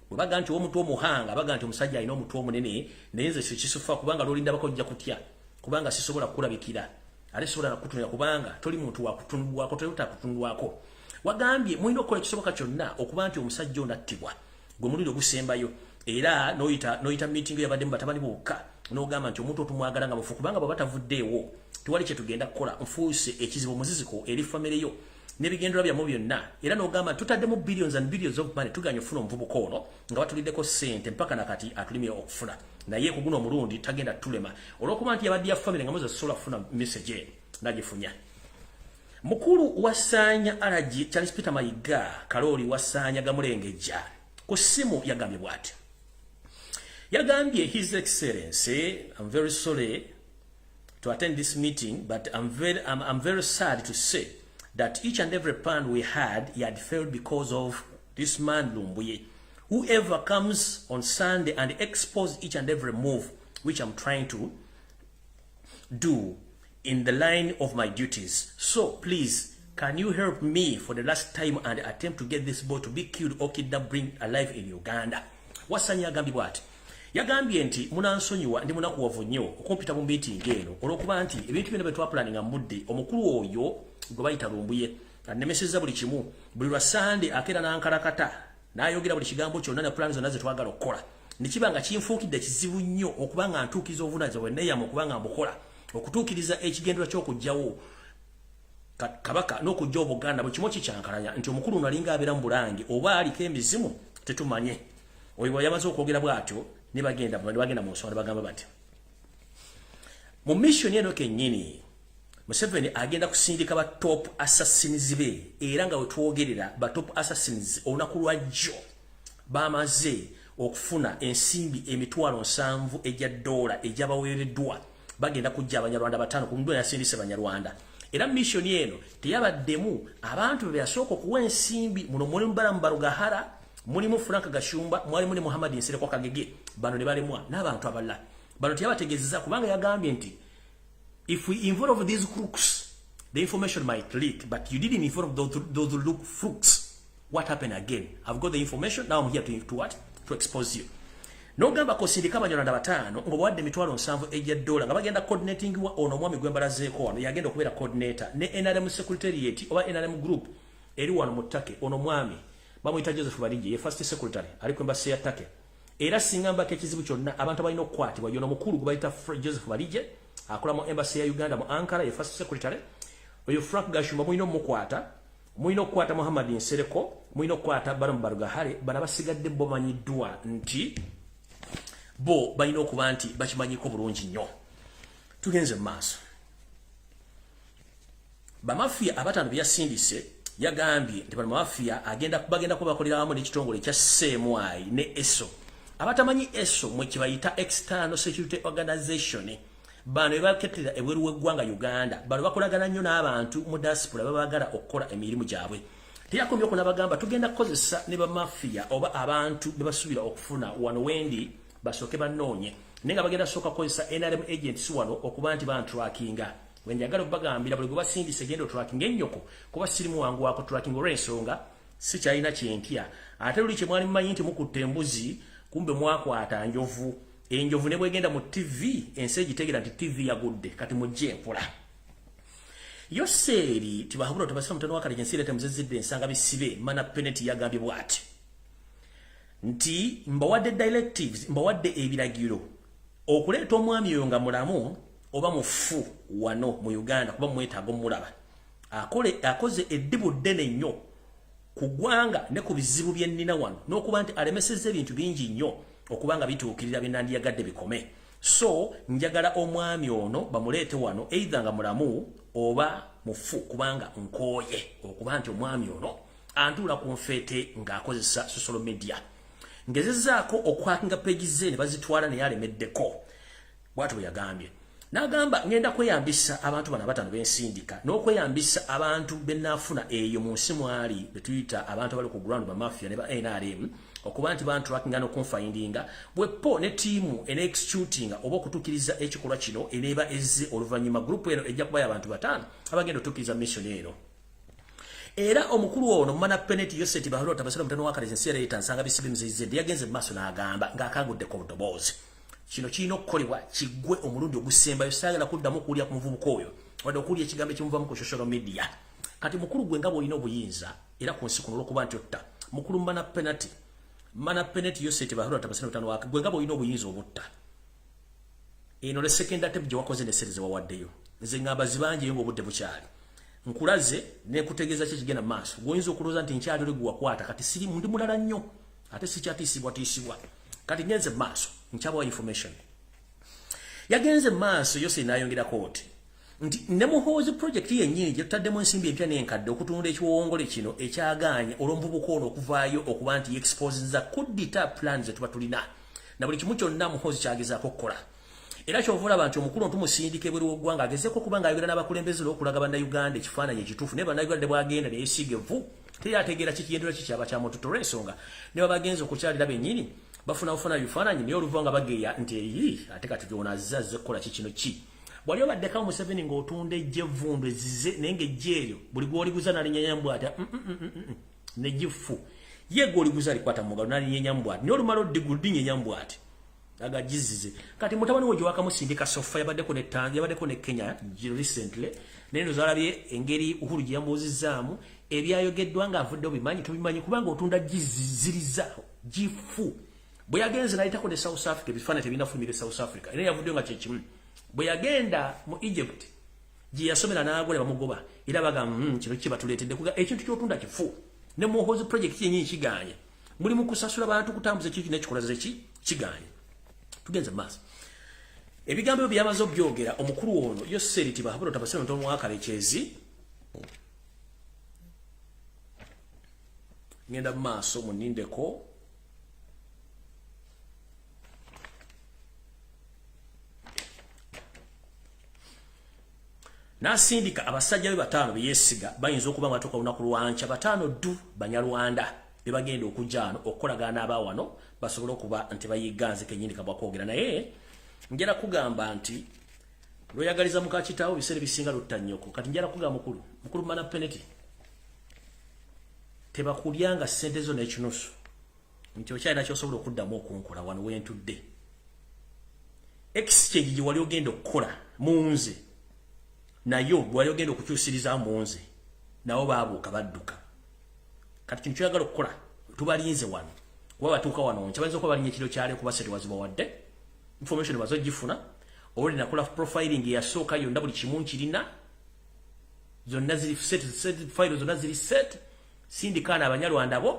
Bwe baga nti w'omuntu omuhanga baga nti omusajja alina omuntu omunene naye nze sikisufa kubanga lwolinda bakojja kutya kubanga sisobola kulabikira ate sisobola nakutunira kubanga toli muntu wakutundwako toyota kutundwako. Wagambye mulina okukola ekisoboka kyonna okuba nti omusajja ono attibwa gwe muliro gusembayo era noyita meeting yabaddemu batabani bokka n'ogamba nti omuntu otumwagala nga mufu kubanga bwe batavuddeewo tewali kye tugenda kukola nfuuse ekizibu muziziko eri famire yo n'ebigendera byamu byonna era n'ogamba tutaddemu billions and billions of money tuganye ofuna omuvubuka ono nga batuliddeko ssente mpaka nakati atulimye okufuna naye ku guno omulundi tagenda tulema olw'okuba nti yabadde ya famire nga muze sosobola kufuna message nagifunya. Mukulu wasanya alaji Charles Peter Mayiga Kalori wasanya gamulengejja ku simu yagambye bw'ati. Yagambye His Excellency, I'm very sorry to attend this meeting but I'm very sad to say that each and every plan we had failed because of this man Lumbuye. Whoever comes on Sunday and expose each and every move which I'm trying to do in the line of my duties. So please, can you help me for the last time and attempt to get this boy to be killed or kidnapped, bring alive in Uganda? Wasanya yagambye bw'ati. Yagambye nti munansonyiwa ndi munakuwavu nnyo okumpita mu meeting eno olw'okuba nti ebintu byonna bye twapulaninga mudde omukulu oyo gwe bayita Lumbuye anemesezza buli kimu buli lwa Sande akeera n'ankalakata n'ayogera buli kigambo kyonna ne pulani zonna ze twagala okukola ne kiba nga kinfuukidde kizibu nnyo okuba nga ntuukiza obuvunaanyizibwa bwenneeyamu okuba nga mbukola okutuukiriza ekigendera ky'okujjawo kabaka n'okujja Obuganda buli kimu kikyankalanya nti omukulu ono alinga abeera mu Bulange oba aliko emizimu tetumanye. Oyo bwe yamaze okwogera bw'atyo ne bagenda mu nsonga ne bagamba bati mu mission eno kennyini Museveni agenda kusindika ba top assassins be era nga wetwogerera ba top assassins olunaku lwajjo bamaze okufuna ensimbi emitwalo 7 ejja dola ejabaweereddwa bagenda kujja Abanyarwanda 5 ku ndo yasindise Abanyarwanda era mission eno teyabaddemu abantu be yasooka okuwa ensimbi muno mulimu Balamu Barugahara mulimu Frank Gashumba mwalimu ne Muhammad Nsere kwa Kagege bano ne balemwa n'abantu abalala bano teyabategeezeza kubanga yagambye nti if we involve these crooks The information might leak, but you didn't inform those look fruits. What happened again? I've got the information, now I'm here to what? To expose you. No gamba kosindika abanyolanda batano ngobawadde emitwalo 7 ejja $, nga bagenda coordinating wa ono mwami gwembalazeeko wano yagenda okubeera coordinator ne NRM secretariat oba NRM group eri wano mu Ttake. Ono mwami bamuyita Joseph Balije ye first secretary ali ku embassy ya Ttake. Era singamba ke kizibu kyonna abantu balina okukwatibwa yono mukulu gubayita Joseph Balije akola mu embassy ya Uganda mu Ankara ye first secretary. Oyo Frank Gashumba mulina omukwata, mulina okukwata Muhammad Nsereko, mulina okukwata Baramu Barugahare, bana basigadde bo manyiddwa nti bo balina okuba nti bakimanyiko bulungi nnyo. Tugenze mu maaso. Bamafia abatano byasindise yagambye nti bamafia bagenda kubakolera wamu n'ekitongole kya CMI ne ESO. Abatamanyi ESO mwe kibayita External Security Organization. Bano ebaketera ebweru w'eggwanga Uganda bano bakolagana nnyo n'abantu mu diaspora babagala okukola emirimu gyabwe. Teyakomye okunabagamba tugenda kukozesa ne bamafia oba abantu bebasuubira okufuna wano wendi basooke banoonye naye nga bagenda sooka kukozesa NRM agents wano okuba nti bantrackinga. Wenjagala okubagambira buli gwe basindise genda otrackinga ennyoko kuba sirimu wangu wako tracking olw'ensonga si kyalina kyentya. Ate luli kye mwali mumanyi nti mukutte embuzi kumbe mwakwata njovu. Enjovu ne bwegenda mu TV ensi egitegera nti TV yagudde kati mujje mpola. Yo seri tibahabula tabasira mutano wakali jensire temuzizidde ensanga bisibe mana penalty yagambye bwati. Nti mbawadde directives mbawadde ebiragiro okuleeta omwami oyo nga mulamu oba mufu wano mu Uganda kuba mwetaago mulaba. Akoze eddibu ddene nnyo ku ggwanga ne ku bizibu bye nnina wano n'okuba nti alemesezza ebintu bingi nnyo okubanga bituukirira binandiyagadde bikome. So njagala omwami ono bamuleete wano either nga mulamu oba mufu kubanga nkooye okuba nti omwami ono antuula ku nfeete ng'akozesa social media. Ngezezaako okwakinga page ze ne bazitwala naye alemeddeko. Bw'atyo bwe yagambye. N'agamba ngenda kweyambisa abantu bano abatano b'ensindika n'okweyambisa abantu bennaafuna eyo mu nsi mwali be tuyita abantu abali ku ground ba mafia ne ba NRM okuba nti bantrackinga n'okunfindinga bwepo ne tiimu ene-executinga oba okutuukiriza ekikolwa kino eneeba ezze oluvannyuma gurupu eno ejja kubayo abantu batano abagenda otuukiriza mission eno. Era omukulu ono mana penalty Yoseti Bahalo tabasira mutano wakale zensiera etansanga bisibe muzizidde yagenze mu maaso n'agamba ng'akangudde ku butobozi. Kino kirina okukolebwa kiggwe omulundi ogusembayo saagala kuddamu kulya ku muvubuka oyo wadde okulya ekigambo ekimuvamu ku social media. Kati mukulu gwe nga bw'olina obuyinza era ku nsi kuno olw'okuba nti otta mukulu mana penalty Yoseti Bahalo tabasira mutano wakale gwe nga bw'olina obuyinza obutta. Eno le second attempt gye wakoze n'essereze wawaddeyo nze ngamba zibanjeyo ng'obudde bukyali. Nkulaze ne kutegeeza kye kigenda maaso gwoyinza okulooza nti nkyali oli gwakwata kati siri ndi mulala nnyo ate sikyatiisibwa. Kati ngenze maaso nchabawa information. Yagenze maaso Yose n'ayongera kooti nti ne muhoozi project yennyini gye tutaddemu ensimbi empya n'enkadde okutunda ekiwongole kino ekyagaanye olw'omuvubuka ono okuvaayo okuba nti exposinza kudita plans ze tuba tulina na buli kimu kyonna muhoozi kyagezaako okukola. Era kyovula abantu omukulu ntumusindika ebweru w'eggwanga agezeeko okuba ng'ayogera n'abakulembeze okulaga bannayuganda ekifaananyi ekituufu naye bannayuganda bwagenda ne yeesiga evvu teyategeera kikiyendera kikyaba kya muntu olw'ensonga ne babagenza okukyalira bennyini bafuna bifaananyi naye oluva nga bageya nti eyi ate kati byonazza azze kukola kikino ki. Bwali obaddeko Museveni ng'otunda ejje evvundu ezize naye ng'ejje eryo buli gw'oliguza n'alinya nyambwata n'egifu ye gw'oliguza alikwata mu ngalo n'alinya nyambwata naye olumala oddinya nyambwata agajizize. Kati mutabani wo gye wakamusindika sofa yabaddeko ne Kenya recently naye ndo zalabye engeri Uhuru gye yamubuuzizzaamu ebyayogeddwa ng'avuddewo tobimanyi kubanga otunda giziziriza gifu. Bwe yagenze n'ayitako ne South Africa ebifaananyi tebinafulumire South Africa era yavuddeyo nga kyekimu. Bwe yagenda mu Egypt gye yasomera n'agole bamugoba era bagamba kino kibatuleetedde kuga ekintu ky'otunda kifu ne muhoozi project yennyini kiganye muli mu kusasula bantu kutambuza ekintu n'ekikolaze kiganye. Tugenze maaso ebigambo byamaze obyogera omukulu ono Yoseri Tibahabula tabasira mutano wakale kyezi ngenda maaso munindeko. Nasindika abasajja be batano beyesiga bayinza okuba ngatoka lunaku lwanca batano du Banyarwanda bebagenda okujjano okukolagana abawano basobola okuba nti bayiganze kenyini kabwa kwogera naye ngera kugamba nti Loyagaliza mukachitawo bisere bisinga lutanyoko. Kati njala kuga mukulu mana penalty. Teba kulyanga sente zo n'ekinusu. Nti okyalina ky'osobola okuddamu okunkola wano wentudde. Exchange gye wali ogenda okukola munze nayo wali ogenda okukyusiriza munze nawo baabuuka badduka. Kati kino kyagala okukola tubalinze wano kuba batuuka wano nkyabalinza okuba balinye ekiro kyale kuba sente wazibawadde information bazogifuna olwo nakola profiling yasooka yonna buli kimu nkirina zonna ziri set file zonna ziri set sindikaana abanyalwanda bo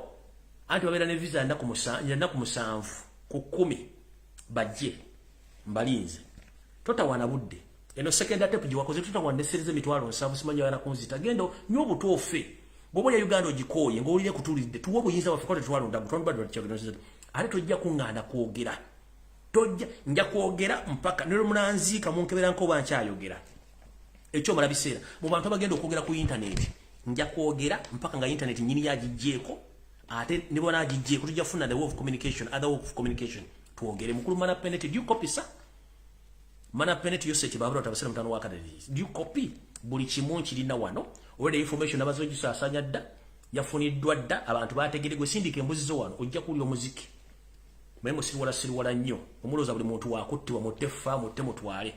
anti babeera ne visa nnaku musanvu ku 10 bajje mbalinze totawana budde eno second attempt giwakoze tutawana sereze mitwalo nsavu simanya yana kunzita gendo nyo butofe bobo ya Uganda ogikoye ngolire kutulidde tuwo buyinza bafikote twalo ndabu tondu bado kyagino ale tojja kungana kwogera tojja nja kwogera mpaka nero munanzika munkebera nko bankyayogera ekyo mala biseera mu bantu bagenda okwogera ku internet nja kwogera mpaka nga internet nyini yagijjeko ate nibona agijjeko tujja funa the way of communication other way of communication tuogere mukulu mana penalty do you copy sa mana penalty yose kibabura otabasira mutano wa KADIMA do you copy buli kimu nkirina wano olwedde information abazogisasanya dda yafuniddwa dda abantu bategere gwe sindika embuzi zo wano ojja kuli omuziki memo siriwala nnyo omuloza buli muntu wakuttibwa mutefa mutte mutwale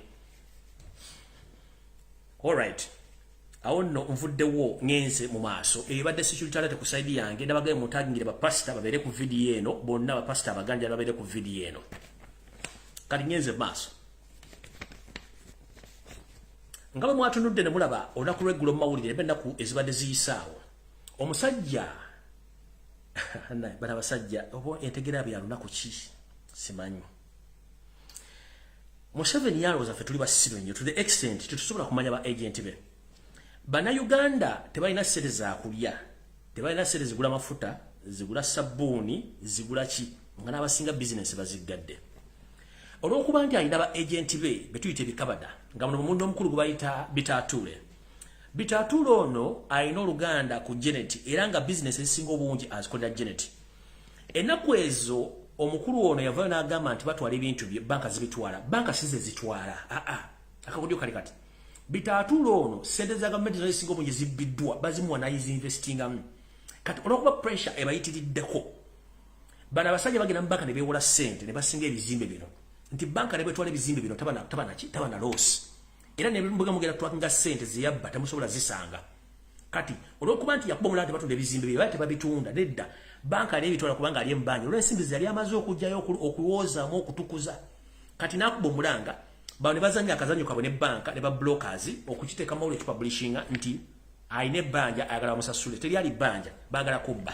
alright awo nno nvuddewo ngenze mu maaso ebadde security ku side yange ndabagaye mutagingire bapasita babere ku video eno bonna bapasita abaganja babere ku video eno kati ngenze maaso ngaba mwatunudde ne mulaba olunaku lw'eggulo mu mawulire ennaku ezibadde ziyisaawo omusajja bana abasajja obo entegera bya lunaku ki simanyi Museveni yalowooza ffe tuli basiru nnyo to the extent tetusobola kumanya ba agent be bana Uganda tebalina ssente za kulya tebalina ssente zigula mafuta zigula sabbuuni zigula ki nga n'abasinga business baziggadde olw'okuba nti alina ba agent be betuyita ebikabada nga muno mundu omukulu gwe bayita Bitatule ono alina oluganda ku Janet era nga business ezisinga obungi azikolera Janet ennaku ezo omukulu ono yavaayo n'agamba nti batwala ebintu bye banka zibitwala banka size zitwala akakodyo kali kati Bitatule ono sente za gavumenti ezisinga obungi zibbiddwa bazimuwa n'ayizinvestingamu kati olw'okuba pressure ebayitiriddeko bano abasajja bagenda mu banka ne beewola ssente ne basinga ebizimbe bino nti banka ne bwetwala ebizimbe bino tabana loss era ne mbuga mugera twakinga ssente ziyabba temusobola zisanga kati olw'okuba nti yakuba mulanda batunda ebizimbe bye bate babitunda nedda banka ne bitwala kubanga ali embanja olw'ensimbi zali amaze okujjayo okuwozaamu okutukuza kati nakuba omulanga bawo ne bazanya akazanyo kabwe ne banka ne ba blockers okukiteeka mawulire kipublishinga nti ayina ebbanja ayagala bamusasule teri ali bbanja baagala kubba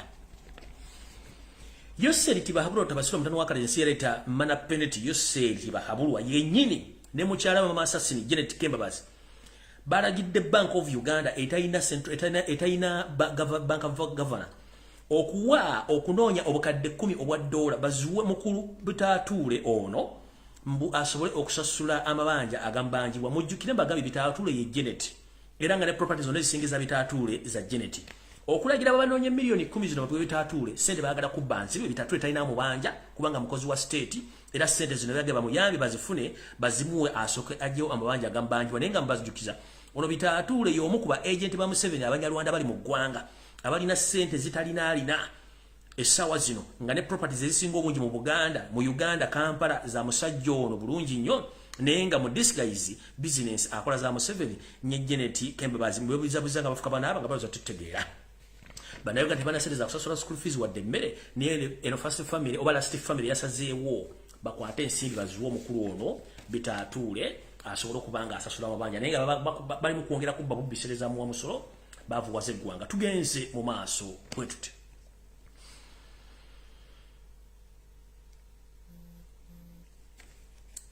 Yoseri tibahabulwa tabasula mutano wa KADIMA yaleta mana penalty Yoseri tibahabulwa yennyini ne mukyala mama assassin Janet Kembabazi baragidde Bank of Uganda etayina Bank of Governor okuwa okunoonya obukadde 10 obwa dola bazuwe mukulu Bitatule ono mbu asobole okusasula amabanja agambanjibwa mujjukire mbagabi Bitatule ye Janet era nga ne properties zonna zisingiza Bitatule za Janet okulagira babanoonye milioni 10 zino babwe Bitatule sente baagala kubanzi Bitatule talina mubanja kubanga mukozi wa state era sente zino byagaba muyambi bazifune bazimuwe asoke ajjo amabanja agambanjibwa nenga mbazijjukiza ono Bitatule y'omu ku ba agent ba Museveni abanyalwanda bali mu ggwanga abalina sente zitalina alina essaawa zino nga ne properties ezisinga obungi mu Buganda mu Uganda Kampala za musajja ono bulungi nnyo nenga mu disguise business akola za Museveni nye Janet Kembabazi mwebulizabuliza nga bafuka banaaba nga baza tutegeera banayoga tebana sente za kusasula school fees wadde mmere niyo eno first family oba last family yasazeewo bakwate ensimbi baziwa omukulu ono Bitatule asobola okubanga asasula amabanja naye nga bali mu kwongera kubba bubisereza mu wamusolo bavuwaze eggwanga tugenze mu maaso bwetute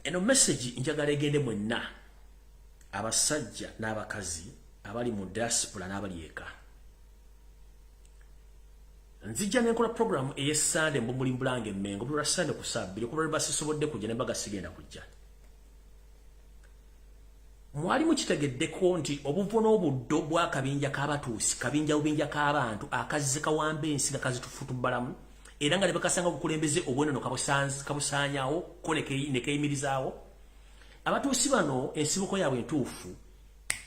eno message njagala egende mwenna abasajja n'abakazi abali mu diaspora n'abali eka nzijja nenkola program ey'Essande mbumuli mbulange Mmengo buli lwa Sande ku Ssabbiiri kuba lwe basisobodde kujja ne mbaga sigenda kujja mwali mukitegeddeko nti obuvo n'obuddo bw'akabinja k'abatuusi kabinja bubinja k'abantu akazze kawamba ensi nga kazitufutubbalamu era nga ne bakasanga obukulembeze obw'ennono kabusaanyaawo ko ne keeyimirizaawo abatuusi bano ensibuko yaabwe entuufu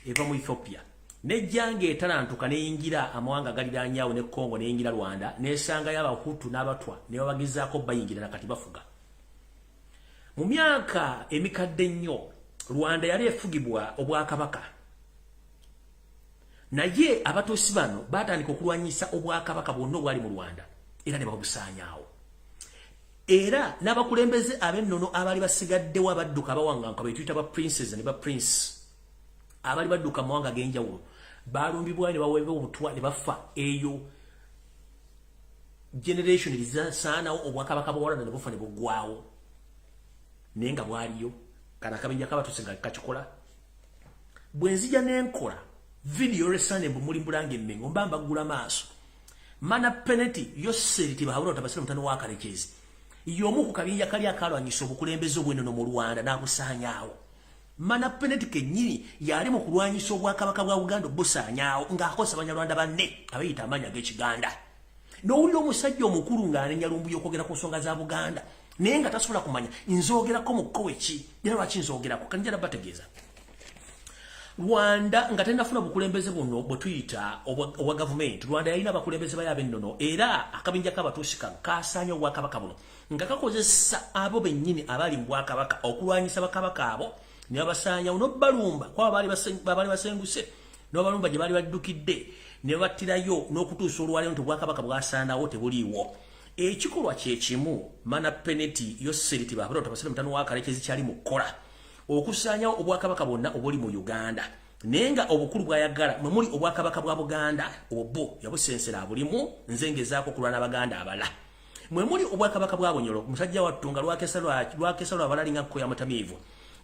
eva mu Ethiopia nejjange etalantuka neyingira amawanga galiraanyaawo ne Congo neyingira Rwanda nesangayo abahutu n'abatwa ne babagezaako bayingira nakati bafuga mu myaka emikadde nnyo Rwanda yali efugibwa obwakabaka naye abatuusi bano batandika okulwanyisa obwakabaka bwonna obwali mu Rwanda era ne babusaanyaawo era n'abakulembeze ab'ennono abali basigaddewo abadduka abawanganka betuyita ba princes ne ba prince abali badduka mawanga g'enjawulo balumbibwa ne baweebwa obutwa ne bafa eyo generation lizasaanawo obwakabaka bwawalana ne bufa ne buggwawo naye nga bwaliyo kana akabinja kabatuuse nga kakikola bwe nzija n'enkola video resane mbumuli mbulange mmengo mbamba gula maaso mana penalty yoseriti bahabula tabasira mutano wa kalekezi yomu ku kabinja kali akalwanyisa obukulembeze obw'ennono mu Rwanda n'abusaanyaawo mana penalty kenyini yali mu kulwanyisa obwakabaka bwa Uganda obusaanyaawo ng'akosa Banyarwanda banne abayita amanya g'Ekiganda n'owulira omusajja omukulu ng'anenya Lumbuye okwogera ku nsonga za Buganda naye nga tasobola kumanya nzoogerako mu kkowe ki era lwaki nzoogerako kanjala bategeeza Rwanda nga tennafuna bukulembeze buno bwe tuyita obwa government Rwanda yalina abakulembeze bayo ab'ennono era akabinja k'abatuusi kano kaasaanya obwakabaka buno nga kakozesa abo bennyini abali mu bwakabaka okulwanyisa bakabaka abo ne babasaanyawo n'obbalumba kwaba baali basenguse n'obalumba gye baali baddukidde ne battirayo n'okutuusa olwaleero nti obwakabaka bwasaanawo tebuliiwo ekikolwa kye kimu mana penalty yoseriti baabula otabasire mutano wa kalekezi kyali mu kkola okusaanyawo obwakabaka bwonna obuli mu Uganda naye nga obukulu bwayagala mwe muli obwakabaka bwa Buganda obwo yabusensera abulimu nze ngezaako okulwana Abaganda abala mwe muli obwakabaka bwa Bunyoro musajja wattu nga lwakesa lwa balalinga kkoya mutamiivu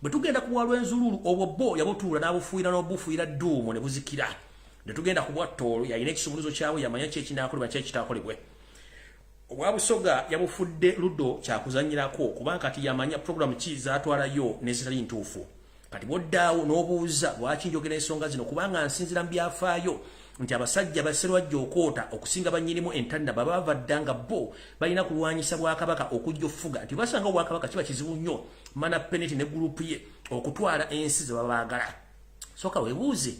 bwe tugenda ku bwalwa enzululu obwo bo yabutuula n'abufuuyira n'obufuuyira dduumu ne buzikira ne tugenda ku bwattoolo yalina ekisumuluzo kyabwe yamanya kyekinaakolebwa kyekitaakolebwe obwabusoga yabufudde luddo kyakuzanyirako kubanga kati yamanya programu ki zaatwalayo nezitali ntuufu kati bwoddaawo n'obuuza lwaki njogera ensonga zino kubanga nsinzira mu byafaayo nti abasajja baserwajja okoota okusinga bannyinimu entanna baba bavadda nga bo balina kulwanyisa bwakabaka okujja ofuga nti basanga obwakabaka kiba kizibu nnyo mana penalty ne gurupu ye okutwala ensi ze baba baagala soka weebuuze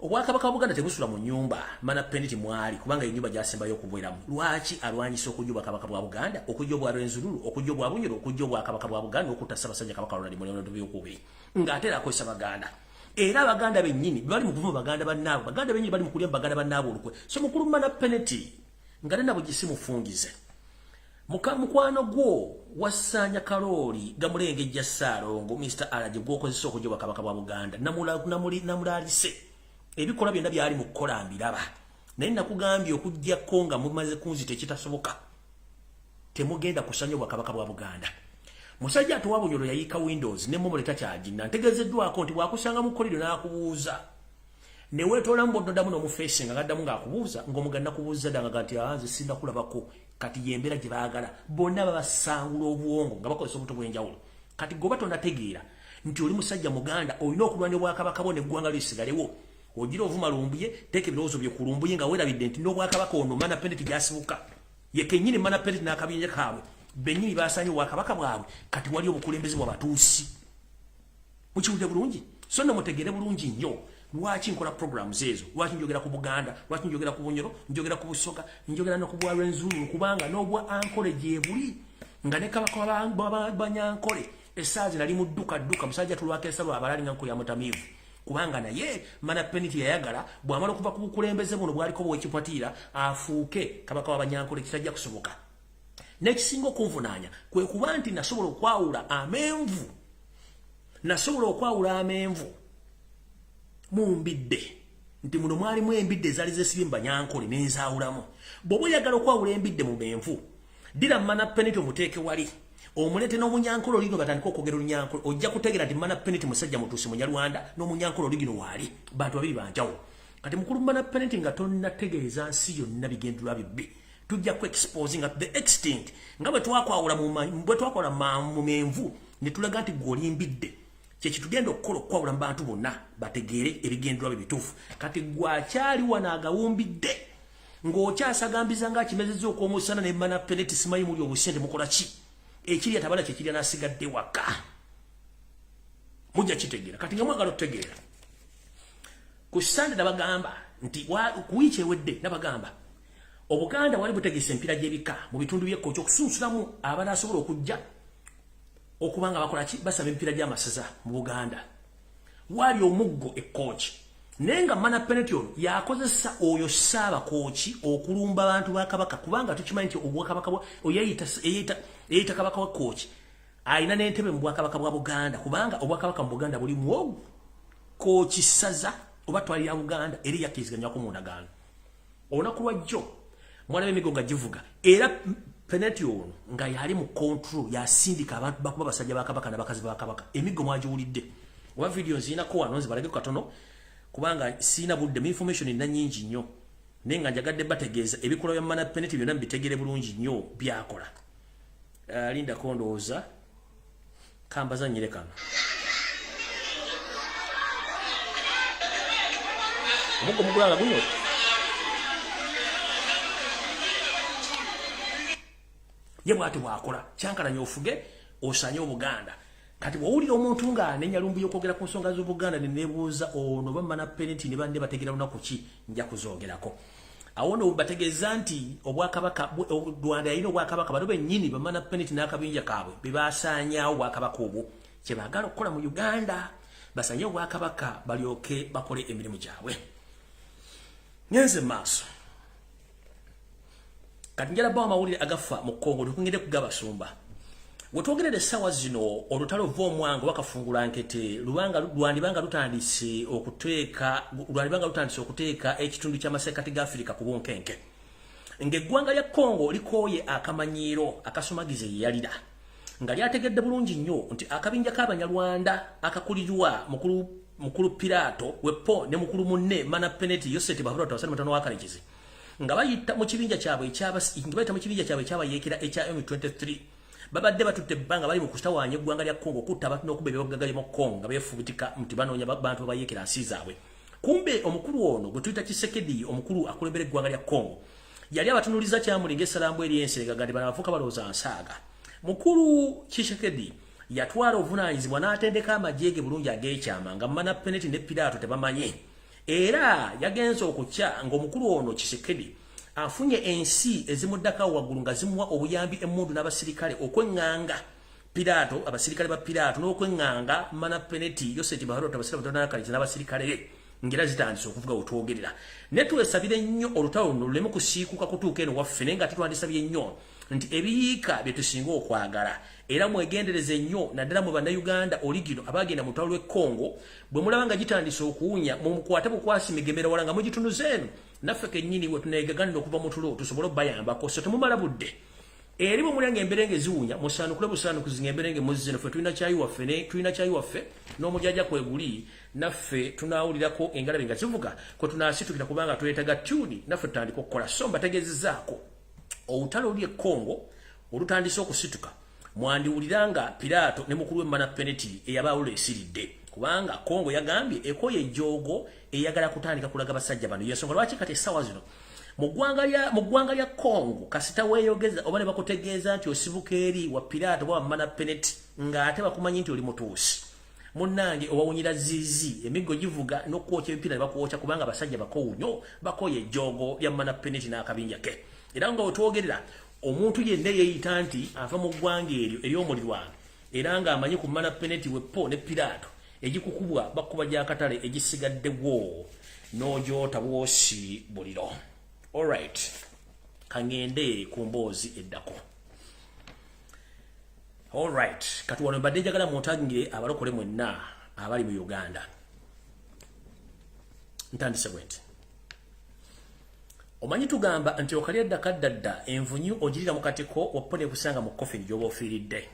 obwakabaka Buganda tebusula mu nyumba mana penalty mwali kubanga ennyumba gyasembayo okubweramu lwaki alwanyisa okujja obwakabaka bwa Buganda okujja obwa Rwenzululu okujja obwa Bunyoro okujja obwakabaka bwa Buganda okutta Ssaabasajja Kabaka Ronald Mulembe by'okubiri ng'ate akozesa Baganda era Abaganda bennyini bali mu kuvuma Baganda bannaabo Baganda bennyini bali mu kulya Baganda bannaabo olukwe so mukulu mana penalty nga nabo gisimufungize mukwano gwo wasaanya kalooli gamulengejja Ssaalongo Mr. Alaje gwokozesa okujja obwakabaka bwa Buganda namulaalise ebikola byonna byali mu kukola mbiraba naye nakugambye okujjako nga mumaze kunzita ekitasoboka temugenda kusanya obwakabaka bwa Buganda musajja atuwa Bunyoro yayiika Windows ne mumuleta kyagina ntegezeddwako nti bwakusanga mu kolido n'akubuuza ne weetoola mu boddodamu n'omufeesi nga gaddamu ng'akubuuza ng'omuganda nakubuuza ddanga nti nze sinda kulabako kati yembeera gye baagala bonna babasangula obwongo nga bakozesa obuto bw'enjawulo kati goba tonategeera nti oli musajja Muganda olina okulwanya obwakabaka bwo n'eggwanga lisigalewo ogira ovuma Lumbuye teeka ebirowoozo bye ku Lumbuye nga weerabidde nti n'obwakabaka ono mana penalty gyasibuka ye kennyini mana penalty n'akabinja kaabwe bennyini basaanye obwakabaka bwabwe kati wali obukulembeze bw'abatuusi mukiwulire bulungi so nno mutegeere bulungi nnyo lwaki nkola programs ezo lwaki njogera ku Buganda lwaki njogera ku Bunyoro njogera ku Busoga njogera no ku bwa Rwenzululu kubanga n'obwa ankole gye buli nga ne kabaka banyankole essaazi nali mu dduka musajja tulwakesa lwa balalinga nkoya mutamiivu kubanga naye mana penalty yayagala bw'amala okuva ku bukulembeze buno bwaliko bwekipatiira afuuke kabaka w'abanyankole kitajja kusoboka n'ekisinga okunvunaanya kwe kuba nti nasobola okwawula amenvu mu mbidde nti muno mwalimu embidde ezaali zeesibye mu banyankole n'enzaawulamu bw'oba oyagala okwawula embidde mu menvu ddira mana penalty omuteeke wali omulete n'omunyankole olino batandika okwogera olunyankole ojja kutegeera nti mana penalty musajja mutuusi munyarwanda n'omunyankole oligino waali bantu babiri banjawulo kati mukulu mana penalty nga tonnategeeza nsi yonna bigendera bibbi tujja ku exposing at the extent nga bwe twakwawula mu menvu ne tulaga nti gw'olimbidde kyekitugenda okukola okukwawula mu bantu bonna bategeere ebigendera bye bituufu kati gwakyali wano agawumbidde ng'okyasagambiza ng'akimezezza okw'omusana ne mana penalty simanyi muli obusente mukola ki ekiri atabala kyekirya n'asigadde waka mujja kitegeera kati nga mwagala okutegeera ku Sunday nabagamba nti kuwiiki ewedde nabagamba Obuganda wali butegese empira gy'ebika mu bitundu by'Ekkooki okusunsulamu abanaasobola okujja okubanga bakola ki basaba empira gy'amasaza mu Buganda wali omuggo Ekkooki naye nga mana penalty ono yakozesa oyo Ssaabakooki okulumba abantu ba Kabaka kubanga tukimanyi nti Obwakabaka eyita Kabaka wa Kkooki alina n'entebe mu Bwakabaka bwa Buganda kubanga Obwakabaka mu Buganda buli mu Kkooki ssaza oba twali ya Buganda eri yakkiriziganyako mu ndagaano olunaku lwa jjo mwana w'emigo nga givuga era penalty ono nga yali mu control yasindika abantu bakuba basajja ba Kabaka n'abakazi ba Kabaka emigo mwagiwulidde oba video nzinako wano nzibalage katono kubanga sina budde mu information ina nyingi nnyo naye nga njagadde bategeeza ebikola bya mana penalty byonna mbitegere bulungi nnyo byakola linda kondooza kambaza nyire kano omuggo mugulanga guno ye bwati bwakola kyankalanya ofuge osanye Obuganda kati bwowulira omuntu nga nenya Lumbuye okwogera ku nsonga z'Obuganda nenebuuza ono bamana penalty ne bande bategera lunaku ki nja kuzoogerako awo no bategeeza nti Obwakabaka Rwanda yalina Obwakabaka bano bennyini bamana penalty n'akabinja kaabwe bebasaanyaawo Obwakabaka obwo kye baagala okukola mu Uganda basanye Obwakabaka balyoke bakole emirimu gyabwe nyenze maaso kati njala bawa mawulire agafa mu Kongo tukungende kugabasumba wetwogerere sawa zino olutalo vo mwango wakafungula nkete lwandibanga lutandise okuteeka ekitundu ky'amasekati ga Afrika ku bonkenke ng'eggwanga lya Kongo likooye akamanyiiro akasumagize yalira nga lyategedde bulungi nnyo nti akabinja k'Abanyarwanda akakulirwa mukulu Pirato wepo ne mukulu munne mana penalty Yoseti Bahura tawasani mutano wakalikize nga bayita mu kibinja kyabwe ekyabayekera ekya M23 babadde batutte banga bali mu kustawanya eggwanga lya Kongo kutta abantu n'okubba ebyogagale mu Kongo nga beefubutika muti banoonya bantu bayekera nsi zaabwe kumbe omukulu ono gwe tuyita Kisekedi omukulu akulembera eggwanga lya Kongo yali abatunuliza kyamulinga essalambwe eri enserega gandi banabafuuka balowooza nsaaga mukulu Kisekedi yatwala obuvunaanyizibwa n'atendeka amajjeege bulungi ag'ekyama nga mana penalty ne Pirato tebamanye era yagenze okukya ng'omukulu ono Kisekedi afunye ensi ezimuddaka waggulu nga zimuwa obuyambi emmundu n'abasirikale okwenganga Pirato abasirikale ba Pirato n'okwenganga mana penalty Yoseti Bahura tabasira n'akaliza n'abasirikale ngira zitandise okuvuga otwogerera ne tuwesabire nnyo olutalo luno luleme kusiikuka kutuuka eno waffe naye nga tutwandisabye nnyo nti ebiyiika bye tusinga okwagala era mwegendereze nnyo naddala mu bannayuganda oligino abagenda mu lutalo lw'e Kongo bwe mulaba nga gitandise okuwunya mumukwate bukwasi migemera wala nga mugitunuza eno naffe kennyini we tuneegaganira okuva mu tulo tusobole obbayambako so temumala budde eri bwe mulya ng'emberenge ziwunya musaanukule busaanukuzi ng'emberenge muzino ffe tulina kyayi waffe n'omujjaja kweguli naffe tunaawulirako engalabi nga zivuga kwe tunaasitukira kubanga twetaaga tuni naffe tutandika okukola so mbategeezezaako olutalo lw'e Kongo olutandise okusituka mwandiwuliranga Pirato ne mukulu w'emmana penalty eyabawula esiridde kubanga Kongo yagambye ekoye ejjoogo eyagala kutandika kulaga basajja bano yensonga lwaki kati essaawa zino mu ggwanga lya Kongo kasita weeyogeza oba ne bakutegeeza nti osibuka eri wa Pirato oba wammana penalty ng'ate bakumanyi nti oli mutuusi munnange owawunyira ziizi emiggo givuga n'okwokya ebipiira ne bakwokya kubanga basajja bakowunyo bakoye ejjoogo lya mmana penalty n'akabinja ke era nga wetwogerera omuntu yenna yeeyita nti ava mu ggwanga eryo ery'omulirwano era ng'amanyi ku mmana penalty wepo ne Pirato egikukubwa bakuba gy'akatale egisigaddewo n'ogyota bwosi buliro alright kangende ku mboozi eddako alright kati wano mbadde njagala muntangire abalokole mwenna abali mu Uganda ntandise bwenti omanyi tugamba nti okalya ddakaddadda envunyu ogirira mu katiko wapone kusanga mu coffin gy'oba ofiiridde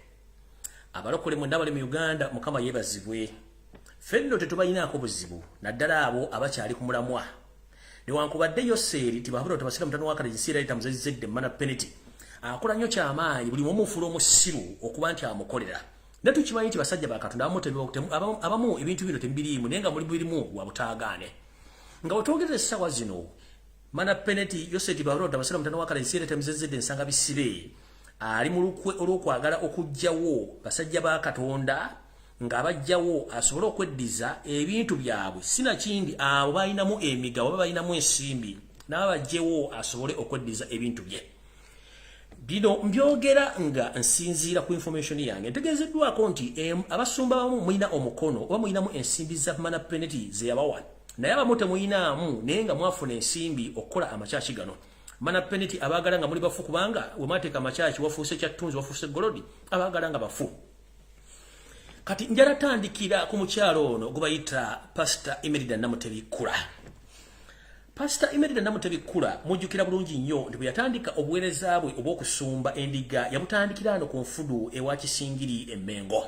abalokole mwenna abali mu Uganda mukama yeebazibwe fenno tetubalinaako buzibu naddala abo abakyali ku mulamwa newankubadde Yoseri tibabula tabasira mutano wakale jisira ita muzezedde mana penalty akola nnyo kyamaanyi buli mumufulo omusiru okuba nti amukolera ne tukimanyi nti basajja ba Katonda abamu ebintu bino tembiriimu naye nga muli birimu wabutaagaane nga wetwogerera essaawa zino mana penalty Yoseti babula tabasira mutano wakale jisira ita muzezedde ensanga bisibe ali mu lukwe olw'okwagala okuggyawo basajja ba Katonda ng'abajjawo asobole okweddiza ebintu byabwe sina kindi abo balinamu emigabo oba balinamu ensimbi n'abajjewo asobole okweddiza ebintu bye. Bino mbyogera nga nsinziira ku information yange ntegeezeddwako nti abasumba abamu mulina omukono oba mulinamu ensimbi za mana penalty ze yabawa naye abamu temulinamu naye nga mwafuna ensimbi okukola amakyaki gano. Mana penalty abaagala nga muli bafu kubanga wemateeka amakyaki wafuuse kyattunzi wafuuse golodi abaagala nga bafu. Kati njala tandikira ku mukyalo ono gubayita Pastor Imelda Namutebikula. Pastor Imelda Namutebikula mujjukira bulungi nnyo nti bwe yatandika obuweereza bwe obw'okusumba endiga yabutandikira ano ku nfudu ewa Kisingiri Emmengo.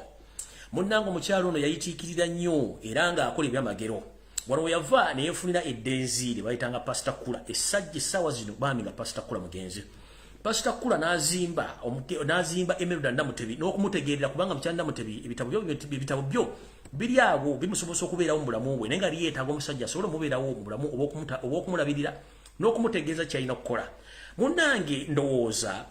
Munnange omukyalo ono yayitiikirira nnyo era ng'akola ebyamagero. Waliwo yava ne yeefunira eddenzi lye bayitanga Pastor Kula essajja essaawa zino bambi nga Pastor Kula mugenzi. Pastor Kula n'azimba Imelda Namutebi n'okumutegeerera kubanga mukyala Namutebi ebitabo byo biri awo bimusobosa okubeerawo mu bulamu bwe naye nga yeetaaga omusajja asobole omubeerawo mu bulamu obw'okumulabirira n'okumutegeeza ky'alina okukola. Munnange ndowooza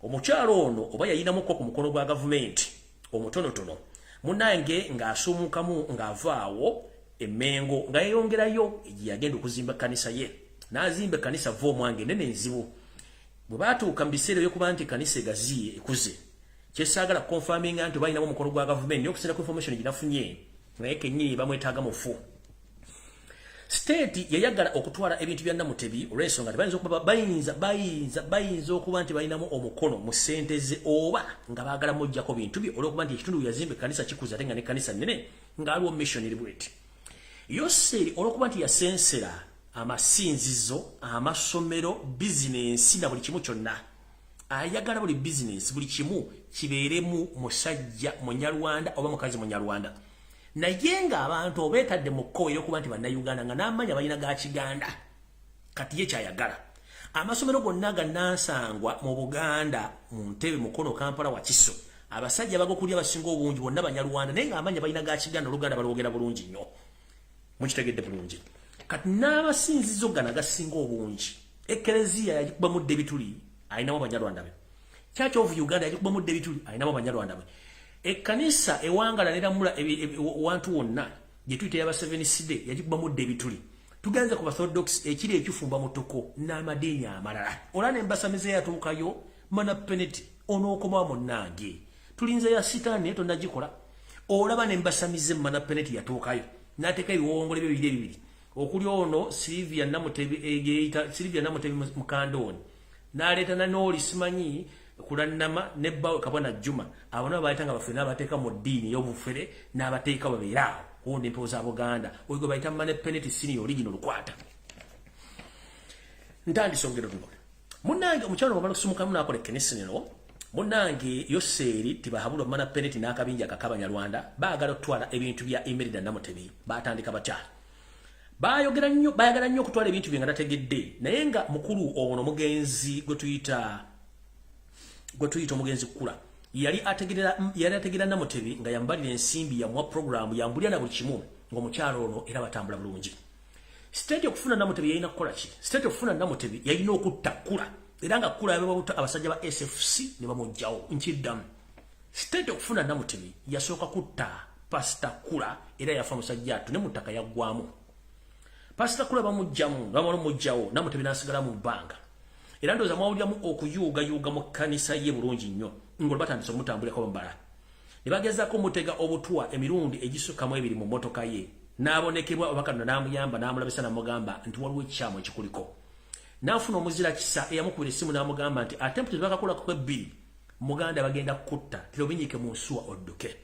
omukyalo ono oba yayinamuko ku mukono gwa gavumenti omutonotono munnange ng'asuumukamu ng'avaawo Emmengo nga yeyongerayo yagenda okuzimba kanisa ye n'azimba kanisa vo omwange nene enzibu bwe baatuuka mu biseera ebyokuba nti kanisa egaziye ekuze kyesaagala confirminga nti balinamu omukono gwa gavumenti n'okusinza ku information ginafunye naye kennyini bamwetaaga mufu. State yayagala okutwala ebintu bya Namutebi olw'ensonga nti bayinza okuba bayinza okuba nti balinamu omukono mu ssente ze oba nga baagala mujjako bintu bye olw'okuba nti ekitundu yazimba kanisa kikuze ate nga ne kanisa nnene ng'aliwo missionary bweti. Yoseri olw'okuba nti yasensera amasinzizo amasomero bizinensi na buli kimu kyonna ayagala buli bizinensi buli kimu kibeeremu musajja munyarwanda oba mukazi munyarwanda naye ng'abantu obeetadde mu kkowe ey'okuba nti bannayuganda nga n'amanya balina ga Kiganda. Kati ye kyayagala amasomero gonna gannansangwa mu Buganda mu Ntebe Mukono Kampala Wakiso abasajja bagokulya basinga obungi bonna banyarwanda naye ng'amanya balina ga Kiganda Oluganda balwogera bulungi nnyo mukitegedde bulungi. Kati n'abasinzizo gana gasinga obungi ekereziya yagikuba mu debituli ayinamu abanyarwanda be. Church of Uganda yagikuba mu debituli ayinamu abanyarwanda be. Ekkanisa ewangala neramula wantu wonna gye tuyita yaba Seventh-day yagikuba mu debituli. Tugenze ku Orthodox ekiri ekifumba mutoko n'amadeeni amalala. Ola n'embasamize yatuukayo mana penalty onookomawo munnange. Tulinze ya sitaani tonnagikola. Olaba n'embasamize mana penalty yatuukayo. N'ateeka ebiwongole byo bibiri. Okuli ono Silvia Namutebi Mukandoni n'aleeta na Noli simanyi kulannama ne Bawe Kabona Juma abona bayitanga bafena abateeka mu ddiini y'obufere n'abateeka babeera kundi mpewo za Buganda oyo bayita mane penalty senior original lukwata ntandisongero tuno munnange omukyalo bamala okusumukamu n'akola ekkenesi neno munnange Yoseri tibahabulwa mana penalty n'akabinja kak'Abanyarwanda baagala okutwala ebintu bya Imelda Namutebi batandika batya bayagala nnyo okutwala ebintu bye nga tategedde naye nga mukulu ono mugenzi gwe tuyita omugenzi Kula yali ategerera Namutebi nga yambalira ensimbi ya mwa program yambulya na buli kimu ng'omukyalo ono era batambula bulungi. State okufuna Namutebi yalina kukola ki? State okufuna Namutebi yalina okutta Kula era nga Kula yabebabuta abasajja ba SFC ne bamugjawo nkiddamu. State okufuna Namutebi yasooka kutta Pastor Kula era yafa musajja atu ne mu ttaka yaggwamu. Pastor Kula bamugjamu Namutebi n'asigala mu bbanga. Era ndowooza mwawuliramu okuyuuga mu kkanisa ye bulungi nnyo ng'olwo batandise omutambulirako bambala. Ne bagezaako omutega obutwa emirundi egisukkamu ebiri mu mmotoka ye n'abonekebwa Obakano n'amuyamba n'amulabisa n'amugamba nti waliwo ekikyamu ekikuliko. N'afuna omuzira kisa eyamukubira essimu n'amugamba nti atempute bakakolako ebbiri Muganda bagenda kutta tirobinyike mu nsuwa odduke.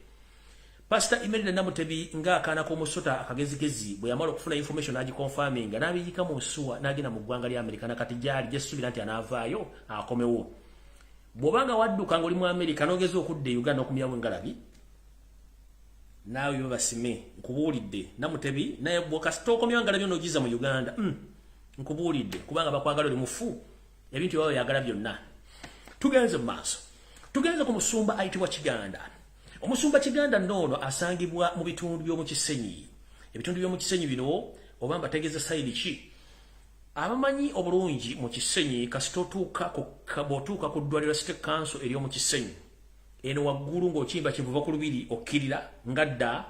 Pastor Imelda Namutebi ng'akaana k'omusota akagezigezi bwe yamala okufuna information agikonfaminga n'abiyika mu nsuwa n'agenda mu ggwanga lya Amerika nakati gyali gyesuubira nti anaavaayo akomewo. Bw'obanga wadduka ng'oli mu Amerika n'ogeza okudda e Uganda okumyawo engalabi naawe byo basime nkubuulidde Namutebi naye bw'okasita okomyawo engalabi n'ogiza mu Uganda nkubuulidde kubanga bakwagala oli mufu ebintu byabwe yagala byonna. Tugenze mu maaso tugenze ku musumba ayitibwa Kiganda. Omusumba Kiganda noono asangibwa mu bitundu by'omu Kisenyi. Ebitundu by'omu Kisenyi bino oba mbategeeza sayidi ki? Abamanyi obulungi mu Kisenyi kasita otuuka ku ddwaliro State Council ery'omu Kisenyi eno waggulu ng'okimba kivuva ku lubiri okkirira ngadda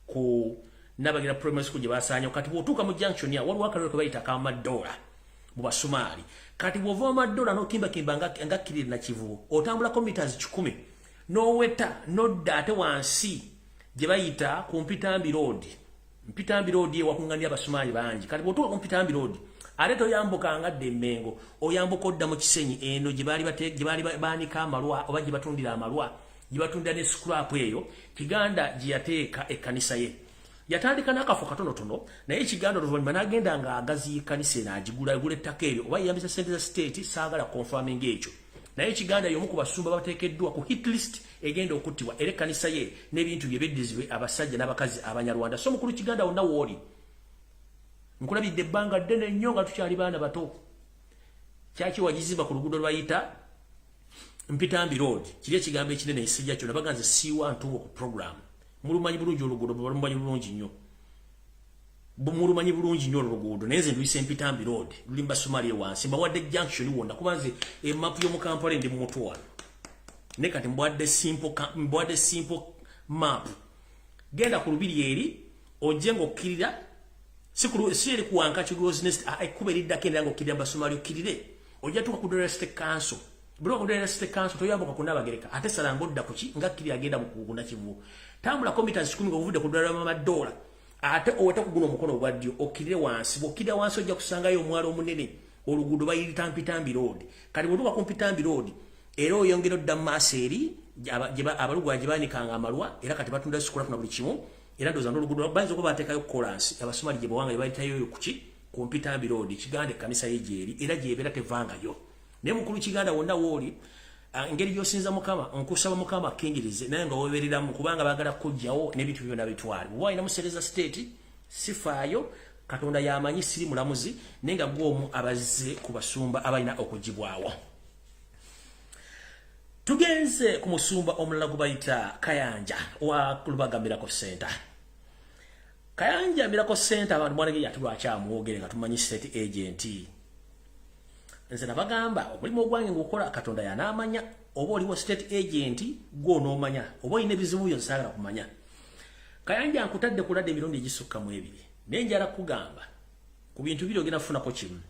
ku Nabagira primary school gye basaanya kati bw'otuuka mu junction ya waliwo akaliro ke bayita ak'amadoola mu Basumaali kati bw'ova amadoola n'okimbakimba nga kkirira na kivubo otambulako meters 10 n'oweta n'odda ate wansi gye bayita ku Mpitambi road ewakuŋŋaanira Abasumaali bangi kati bw'otuuka ku Mpitambi road ate toyambuka ngadde Mmengo oyambuka odda mu Kisenyi eno gye baali baanika amalwa oba gye batundira amalwa gye batundira ne scrap eyo Kiganda gye yateeka ekkanisa ye yatandika n'akafo katonotono naye Kiganda oluvannyuma n'agenda ng'agaziya ekkanisa eno agigula ettaka eryo oba yeyambisa ssente za state saagala confirming ekyo naye Kiganda y'omu ku basumba bateekeddwa ku hit list egenda okuttibwa era ekkanisa ye n'ebintu bye beddizibwe abasajja n'abakazi Abanyarwanda so mukulu Kiganda wonna wooli nkulabidde ebbanga ddene nnyo nga tukyali baana bato kyaki wagizimba ku luguudo lwayita Mpitambi road kiri ekigambo ekinene ekisajja kyonna baganze siwa ntuuko ku program mulumanyi bulungi oluguudo mulumanyi bulungi nnyo mulumanyi bulungi nnyo oluguudo naye nze nduyise Mpitambi road lulimba Basumaali wansi mbawadde junction wonna kubanze emapu y'omukampala ndi mu mutwalo ne kati mbwadde simple map genda ku lubiri eri ojje ng'okkirira si eri kuwanka Kigozi Nest ekkuba eriddako endala ng'okkirira Basumaali okkirire ojja tuuka ku Delaware State Council buli ku Delaware State Council toyambuka ku Nabagereka ate salanga odda kuki nga kkirira agenda mu kuguna kivubo tambulako meters 10 ng'ovudde ku ddala Mamadoola ate oweta ku guno omukono ogwa ddyo okkirire wansi bw'okkirira wansi ojja kusangayo omwalo omunene oluguudo bayiyita Mpitambi road kati bw'otuuka ku Mpitambi road era oyongera odda mu maaso eri abalugwa gye baanikanga amalwa era kati batunda sikula funa buli kimu era ndowooza n'oluguudo bayinza okuba bateekayo kolansi Abasumaali gye bawanga gye bayitayo kuki ku Mpitambi road Kiganda ekkanisa ye gyeri era gyebeera tevangayo naye mukulu Kiganda wonna wooli engeri gy'osinza Mukama nkusaba Mukama akkingirize naye nga weebereramu kubanga baagala kujjawo n'ebintu byonna bitwale bw'oba alina musereza state sifaayo Katonda y'amanyi siri mulamuzi naye nga gw'omu abazze ku basumba abalina okugibwawo tugenze ku musumba omulala gwe bayita Kayanja wa Lubaga Miracle Center Kayanja Miracle Center abantu mwanage yatulwaki amwogere nga tumanyi state agent nze nabagamba omulimu ogwange ng'okola Katonda y'anaamanya oba oliwo state agent gw'onoomanya oba olina ebizibu byo nsaagala kumanya Kayanja nkutadde kuladde emirundi egisukka mu ebiri naye njala kugamba ku bintu biri ogenda kufunako kimu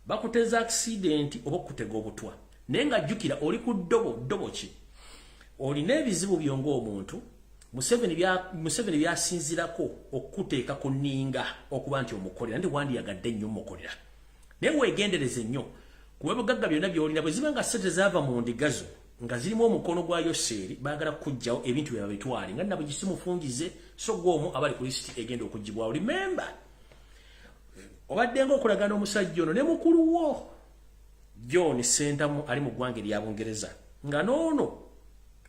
bakuteza accident oba okutega obutwa naye ng'ajjukira oli ku ddobo ki olina ebizibu byo ng'omuntu Museveni byasinzirako okuteeka ku nninga okuba nti omukolera nti wandiyagadde nnyo mukolera naye weegendereze nnyo kuba ebigagga byonna by'olina bwe ziba nga ssente zaava mu ndigazo nga zirimu omukono gwa Yoseeri baagala kuggyawo ebintu bye babitwale nga nabo gisimufungize so gw'omu abali ku lisiti egenda okuggibwawo remember obadde ng'okulagana omusajja ono ne mukulu wo John Sentamu ali mu ggwanga erya Bungereza nga noono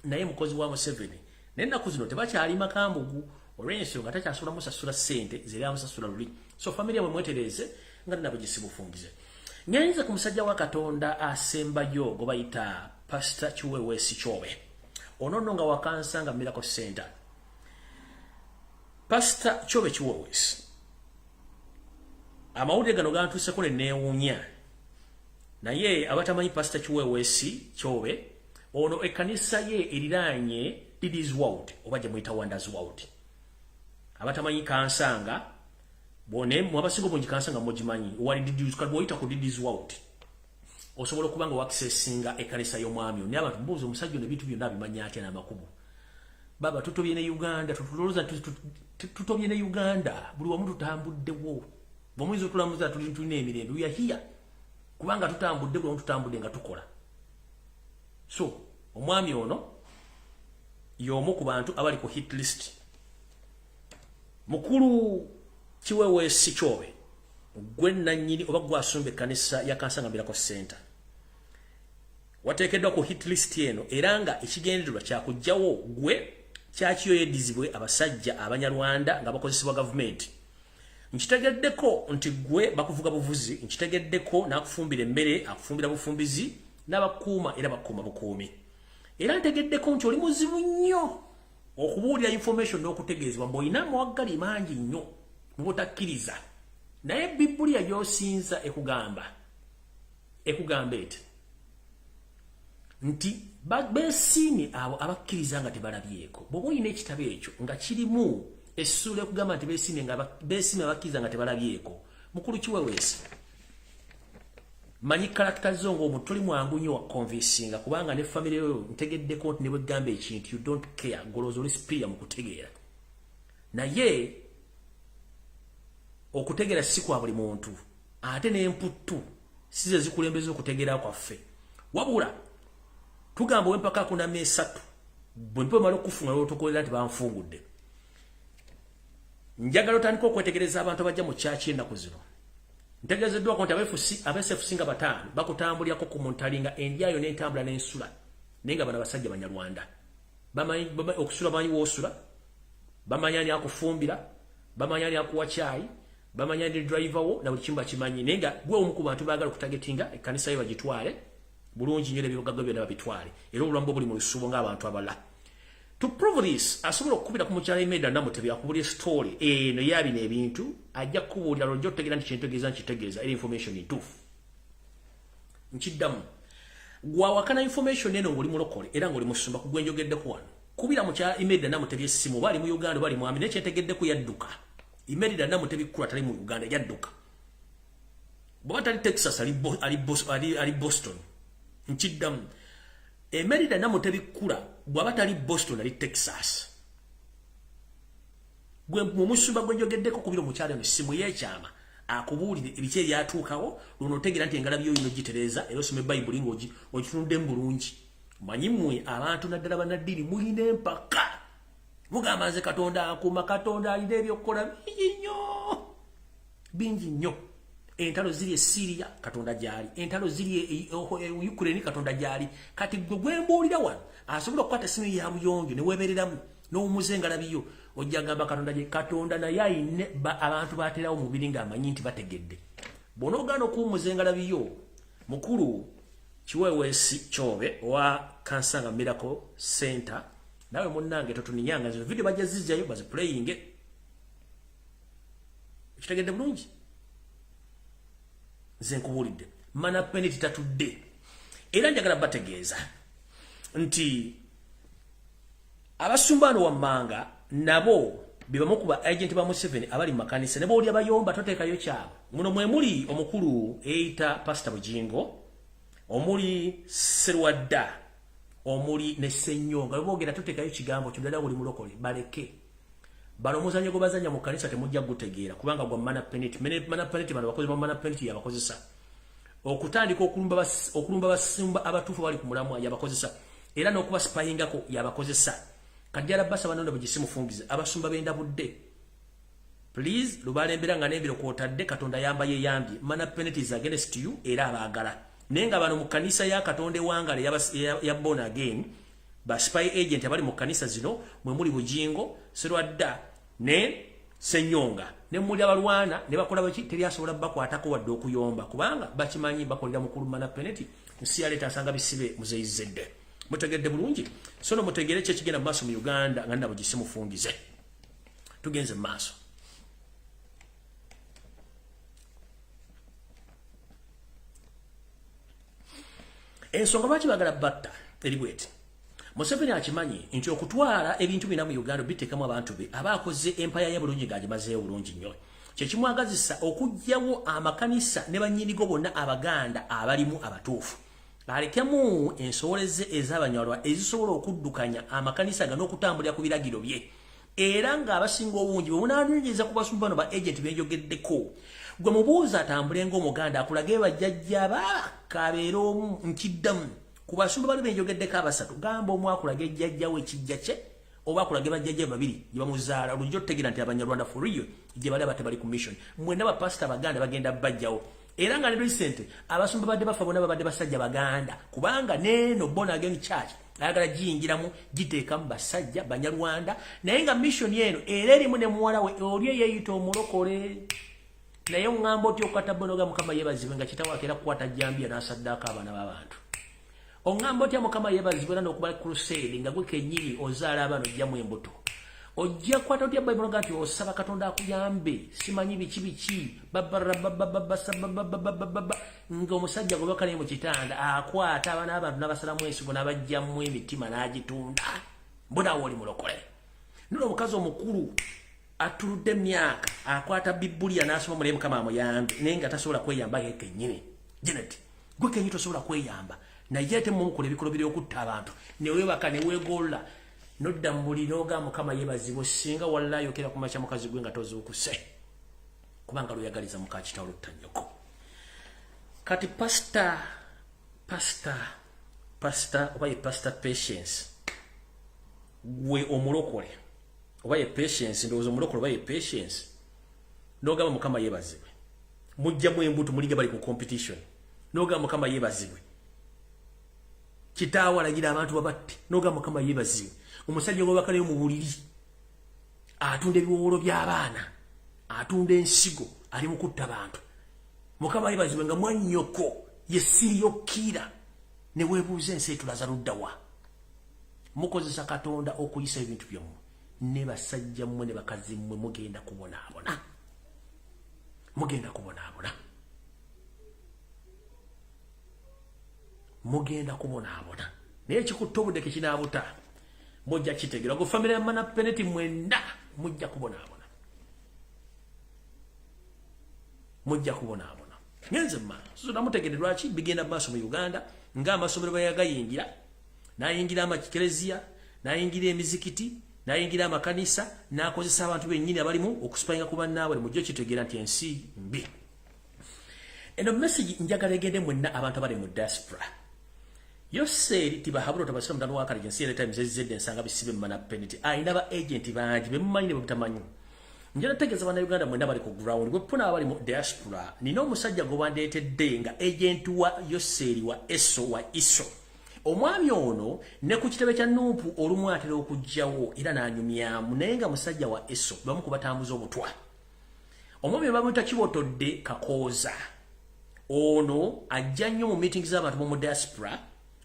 naye mukozi wa Museveni naye ennaku zino tebakyali makambugu olw'ensonga takyasobola musasula ssente zeri amusasula luli so famire mwe mwetereze nga nabo gisimufungize ngenze ku musajja wa Katonda asembayo gwe bayita Pastor Chiwewesi Kyobe ono nno nga wakansanga Miracle Center Pastor Kyobe Chiwewesi amawulire gano gantuuseko ne neewuunya naye abatamanyi Pastor Chiwewesi Kyobe ono ekkanisa ye eriraanye Diddy's World oba gye muyita Wonders World abatamanyi kansanga bone mwabasinga bungi kansanga mugimanyi wali Diddy's kali bwoyita ku Diddy's World osobola okuba nga wakisesinga ekkanisa y'omwami ne abantu mbuuza omusajja n'ebintu byonna abimanya atya n'amakubo baba tutobye ne Uganda tutulowooza tutobye ne Uganda buli wamu tutambuddewo bw'omuyinza otulamuza tulina emirembe we are here kubanga tutambudde buli wamu tutambudde nga tukola so omwami ono y'omu ku bantu abali ku hit list mukulu Chiwewesi Kyobe gwe nannyini oba gwasumba ekkanisa ya Kansanga Miracle Center wateekeddwa ku hit list eno era nga ekigendererwa kyakugjawo gwe kyakiyoyedizibwe abasajja Abanyarwanda nga bakozesebwa gavumenti nkitegeddeko nti gwe bakuvuga buvuzi nkitegeddeko n'akufumbira emmere akufumbira bufumbizi n'abakuuma era bakuuma bukuumi era ntegeddeko nti oli muzibu nnyo okubuulira information n'okutegeezebwa mb'olina amawaggali mangi nnyo mu butakkiriza naye Bibbuliya gy'osinza ekugamba eti nti besimi abo abakkiriza nga tebalabyeko bwoba oyina ekitabo ekyo nga kirimu essula okugamba nti besimi abakkiriza nga tebalabyeko mukulu kiweweesi manyi karakita zo ng'omuntu toli mwangu nnyo wa convincinga kubanga ne famire yo ntegeddeko nti ne bwegamba ekintu you don't care ngolooza oli spiria mu kutegeera naye okutegeera si kwa buli muntu ate n'emputtu si ze zikulembeza okutegeera kwaffe wabula tugamba wempaka akunamya esatu bwe mpe mala okufunga lwotokolera nti banfungudde njagala otandika okwetegereza abantu abajja mu kyaki ennaku zino ntegeezeddwako nti abesefusi nga bataano bakutambulyako ku muntalinga endyayo n'entambula n'ensula naye nga bano abasajja banyarwanda okusula bamanyi woosula bamanya ani akufumbira bamanya ani akuwa caayi bamanya ni driver wo na buli kimu bakimanyi naye nga gwe omu ku bantu baagala okutagetinga ekkanisa ye bagitwale bulungi nnyo n'ebibugaga byonna babitwale era obulambo buli mu lusuubo ng'abantu abalala to prove this asobola okukubira ku mukyala Imelda Namutebi akubulya story eno yabina ebintu ajja kubuulira lwojja otegeera nti kyentegeeza nkitegeeza era information ntuufu nkiddamu gwawakana information eno ng'oli mulokole era ng'oli musumba kugwenjogeddeko wano kubira mukyala Imelda Namutebi essimu bali mu Uganda bali mwami nekyentegeddeku yadduka Imelda Namutebi kula tali mu Uganda yadduka bw'aba tali Texas ali Boston nkiddamu Imelda Namutebi kula bw'aba tali Boston ali Texas gwe mumusumba gwenjogeddeko kubira mukyala eno essimu y'ekyama akubuulire ebiki ebyatuukawo luno otegeera nti engalabi yo yino gitereeza era osome Bayibuli ng'ogitunudde mu bulungi manyi mmwe abantu naddala bannaddiini mulina empaka mugamba nze Katonda akuuma Katonda alina ebyokukola bingi nnyo entalo ziri e Syria Katonda gyali entalo ziri e Ukraine Katonda gyali kati gwe gwembuulira wano asobola okukwata essimu ya buyonjo ne weebereramu n'owumuza engalabi yo ojja gamba Katonda gye Katonda naye ayine abantu baaterawo mubiri ng'amanyi nti bategedde bw'onoogaana okuwumuza engalabi yo mukulu Kiweweesi Kyobe wa Kansanga Miracle Center nawe munnange totuninyanga zino video bajja zijjayo baziplayinge kitegedde bulungi nze nkubuulidde mana penalty tatudde era njagala bategeeza nti abasumbano wammanga nabo bibamu ku ba agent ba Museveni abali mu makanisa ne boolya bayomba toteekayo kyabo muno mwe muli omukulu eyita Pastor Bujingo omuli Serwadda omuli ne Ssenyonga boogera toteekayo kigambo kyodala buli mulokole baleke bano muzanyo gwe bazanya mu kanisa temujja gutegeera kubanga gwa mana penalty bano bakozi ba mana penalty yabakozesa okutandika okulumba basumba abatuufu bali ku mulamwa yabakozesa era n'okuba spyingako yabakozesa Kajjala basa banonda bugisimufungize abasumba benda budde please lubalembera nga n'ebiro kwotadde Katonda yamba ye yambye mana penalties against you era abaagala nenga bano mu kanisa ya Katonda wangale ya born again ba spy agent abali mu kanisa zino mwe muli Bujingo Serwadda ne Ssenyonga ne muli abalwana ne bakola baki teri asobola bakwatako wadde okuyomba kubanga bakimanyi bakolera mukulu mana penalty nsiyaleta asanga bisibe muzeyizedde mutegedde bulungi sono mutegere kye kigenda maaso mu Uganda nga ndabo gisimufungize tugenze maaso ensonga lwaki bagala batta eri bweti Museveni akimanyi nti okutwala ebintu bina mu Uganda biteekamu abantu be abaakoze empaya ya bulungi ng'agimazeeyo bulungi nnyo kyekimwagazisa okugyawo amakanisa ne bannyinigo bonna Abaganda abalimu abatuufu alekemu ensooleze ez'abanyalwa ezisobola okuddukanya amakanisa gano okutambulira ku biragiro bye era ng'abasinga obungi bwe munaaniriza ku basumbano ba agent benjogeddeko gwe mubuuza atambule ng'Omuganda akulage bajjajja kabeera omu nkiddamu ku basumba bali benjogeddeko abasatu gamba omu akulage ejjajjawo ekijja kye oba akulage bajjajja babiri gye bamuzaala olujja otutegeera nti Abanyarwanda for real gye bali abate bali ku mission mwenna bapasita Baganda bagenda bajjawo era nga ne recent abasumba badde bafa bonna babadde basajja Baganda kubanga neno born again church ayagala giyingiramu giteekamu basajja Banyarwanda naye nga mission yeno era erimu ne muwala we oli eyeyita omulokole naye ngamba oti okatabonoga Mukama yeebazibwe nga kitawaka era kukwata jjambiya n'asaddaako abaana b'abantu ongamba otya Mukama yeebazibwe era n'okuba crusade nga gwe kennyini ozaala abaana ojjamu embuto ojja kwata otya Bayibuli nti osaba Katonda akuyambe simanyi biki ng'omusajja gwe bakale mu kitanda akwata abaana abantu n'abasalamu ensigo n'abajjamu emitima n'agitunda mbonawo oli mulokole nno omukazi omukulu atuludde emyaka akwata Bibulia n'asoma mule Mukama amuyambe naye nga tasobola kweyamba ye kennyini Janet gwe kennyini tosobola kweyamba naye ate mumukola ebikolobero okutta abantu ne weebaka ne weegoola nodda mu buli n'ogamba Mukama yeebazibwe singa walla ayokera ku makya mukazi gwe nga tozuukuse kubanga luyagaliza muka kitalo luttannyoko kati pastor oba ye pastor Patience gwe omulokole oba ye Patience ndowooza omulokole oba ye Patience n'ogamba Mukama yeebazibwe mujjamu embuto muliga bali ku competition n'ogamba Mukama yeebazibwe kitaawo alagira abantu babatte n'ogamba Mukama yeebazibwe omusajja gw'obakaleyo mu buliri atunda ebiwowolo by'abaana atunda ensigo ali mu kutta abantu Mukama yeebazibwe nga mwannyoko ye siriyokkiira ne weebuuza ensi etulaza luddawa mukozesa Katonda okuyisa ebintu byammwe ne basajja mmwe ne bakazi mmwe mugenda kubonaabona mugenda kubonaabona naye kikutta obudde kekinaabuta mujja kitegera go family ya mana peneti mwenda mujja kubonaabona ngenze so namutegedde lwaki bigenda maaso mu Uganda nga amasomero bayagayingira nayingira amakikerezia nayingira emizikiti nayingira amakanisa nakozesa abantu bennyini abalimu okuspayinga ku bannaabwe mujjo kitegera nti ensi mbi eno message njagala egende mwenna abantu abali mu diaspora Yoseri tibahaburo tabasira mutano wakali jinsi ya times zizede nsanga bisibe mana penalty aina ba agent banji bemumanyi ne butamanyi njala tegeza bana Uganda mwenda bali ku ground gwe puna abali mu diaspora nino omusajja gobandetedde nga agent wa Yoseri wa Iso omwami ono ne ku kitebe kya Nuupu olumu atera okujjawo era n'anyumyamu naye nga musajja wa Iso bamu kubatambuza obutwa omwami bamuyita Kibotodde Kakooza ono ajja nnyo mu meetings z'abantu mu diaspora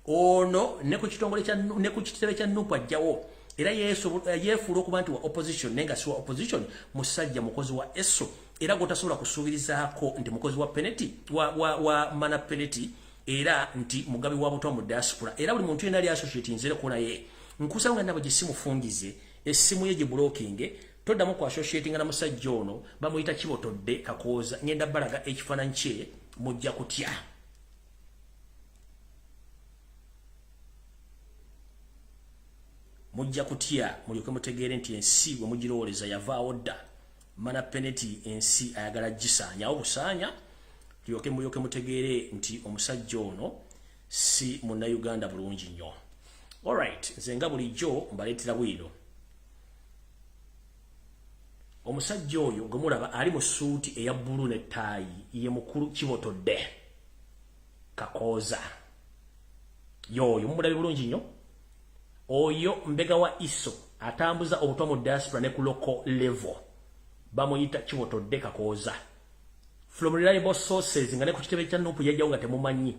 ono ne ku kitongole kya ne ku kitebe kya Nuupu ajjawo era yefuula okuba nti wa opposition nenga si wa opposition musajja mukozi wa Eso era gotasobola kusuubirizaako nti mukozi wa penalty wa mana penalty era nti mugabe wa butwa mu diaspora era buli muntu yena ali associate nzere kuona ye nkusanga nabo gisimu fungize essimu ye blocking toddamu ku associating na musajja ono bamuyita Kibotodde Kakooza ngenda balaga ekifaananyi kye mujja kutya mulyoke mutegeere nti ensi bwe mugirooleza yavaawo dda mana penalty ensi ayagala gisaanya obusaanya mulyoke mutegeere nti omusajja ono si munna Uganda bulungi nnyo alright nze nga bulijjo mbaleetera bwino omusajja oyo gwe mulaba ali mu suuti eya bbulu ne ttaayi ye mukulu Kibotodde Kakooza yoyo mumulabe bulungi nnyo oyo mbega wa Iso atambuza obutwa mu diaspora ne ku local level bamuyita Kibotodde Kakooza from reliable sources nga ne ku kitebe kya Nuupu yajjawo nga temumanyi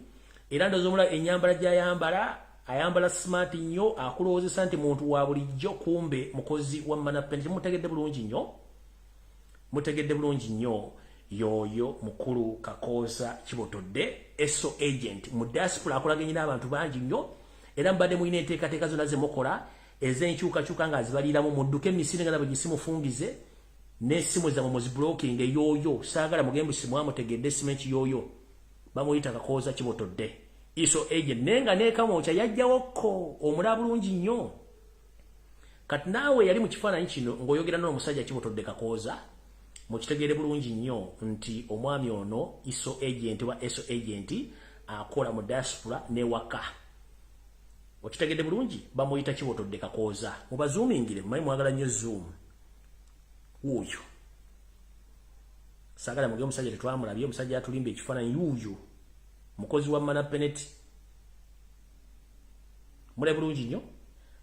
era ndozomula enyambala gy'ayambala ayambala smart nnyo akulowoozesa nti muntu wa bulijjo kumbe mukozi wa mana penalty mutegedde bulungi nnyo yoyo mukulu Kakooza Kibotodde Eso agent mu diaspora akolaganye n'abantu bangi nnyo era mbadde mulina enteekateeka zonna ze mukola ez'enkyukakyuka nga azibaliramu mudduke emisiri nga nabo gisimu fungize n'essimu zammwe muziblocking yoyo saagala mugembe simu amutegedde esimu yoyo bamuyita Kakooza Kibotodde Iso agent nenga nekamwokya yajjawokko omulaba bulungi nnyo kati naawe yali mu kifaananyi kino ng'oyogera n'omusajja Kibotodde Kakooza mukitegeere bulungi nnyo nti omwami ono Iso agent wa Eso agent akola mu diaspora n'ewaka okitegedde bulungi bamuyita Kibotodde Kakooza mubazoomingire mumanyi mwagala nnyo zoom wuuyo saagala muge omusajja tetwamulabye omusajja atulimba ekifaananyi yuuyo mukozi wa mana penalty mulabe bulungi nnyo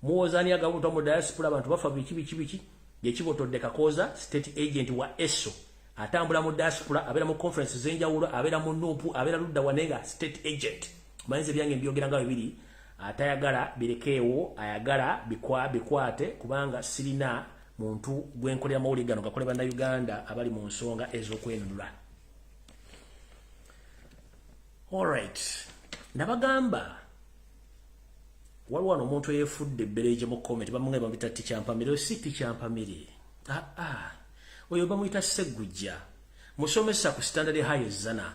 muwozaani agabutwa mu diaspora abantu bafa biki ye Kibotodde Kakooza state agent wa Eso atambula mu diaspora abeera mu conference z'enjawulo abeera mu Nuupu abeera ludda wanenga state agent mayinza byange mbyogera nga bibiri atayagala birekeewo ayagala bikwate kubanga sirina muntu gwenkolera mawulire gano gakole banda Uganda abali mu nsonga ez'okwenunula All right. Nabagamba. Waliwo omuntu yefudde beleje mu comment bamwe bamita teacher mpamire si teacher mpamire. Oyo bamuyita Segujja. Musomesa ku standard high zana.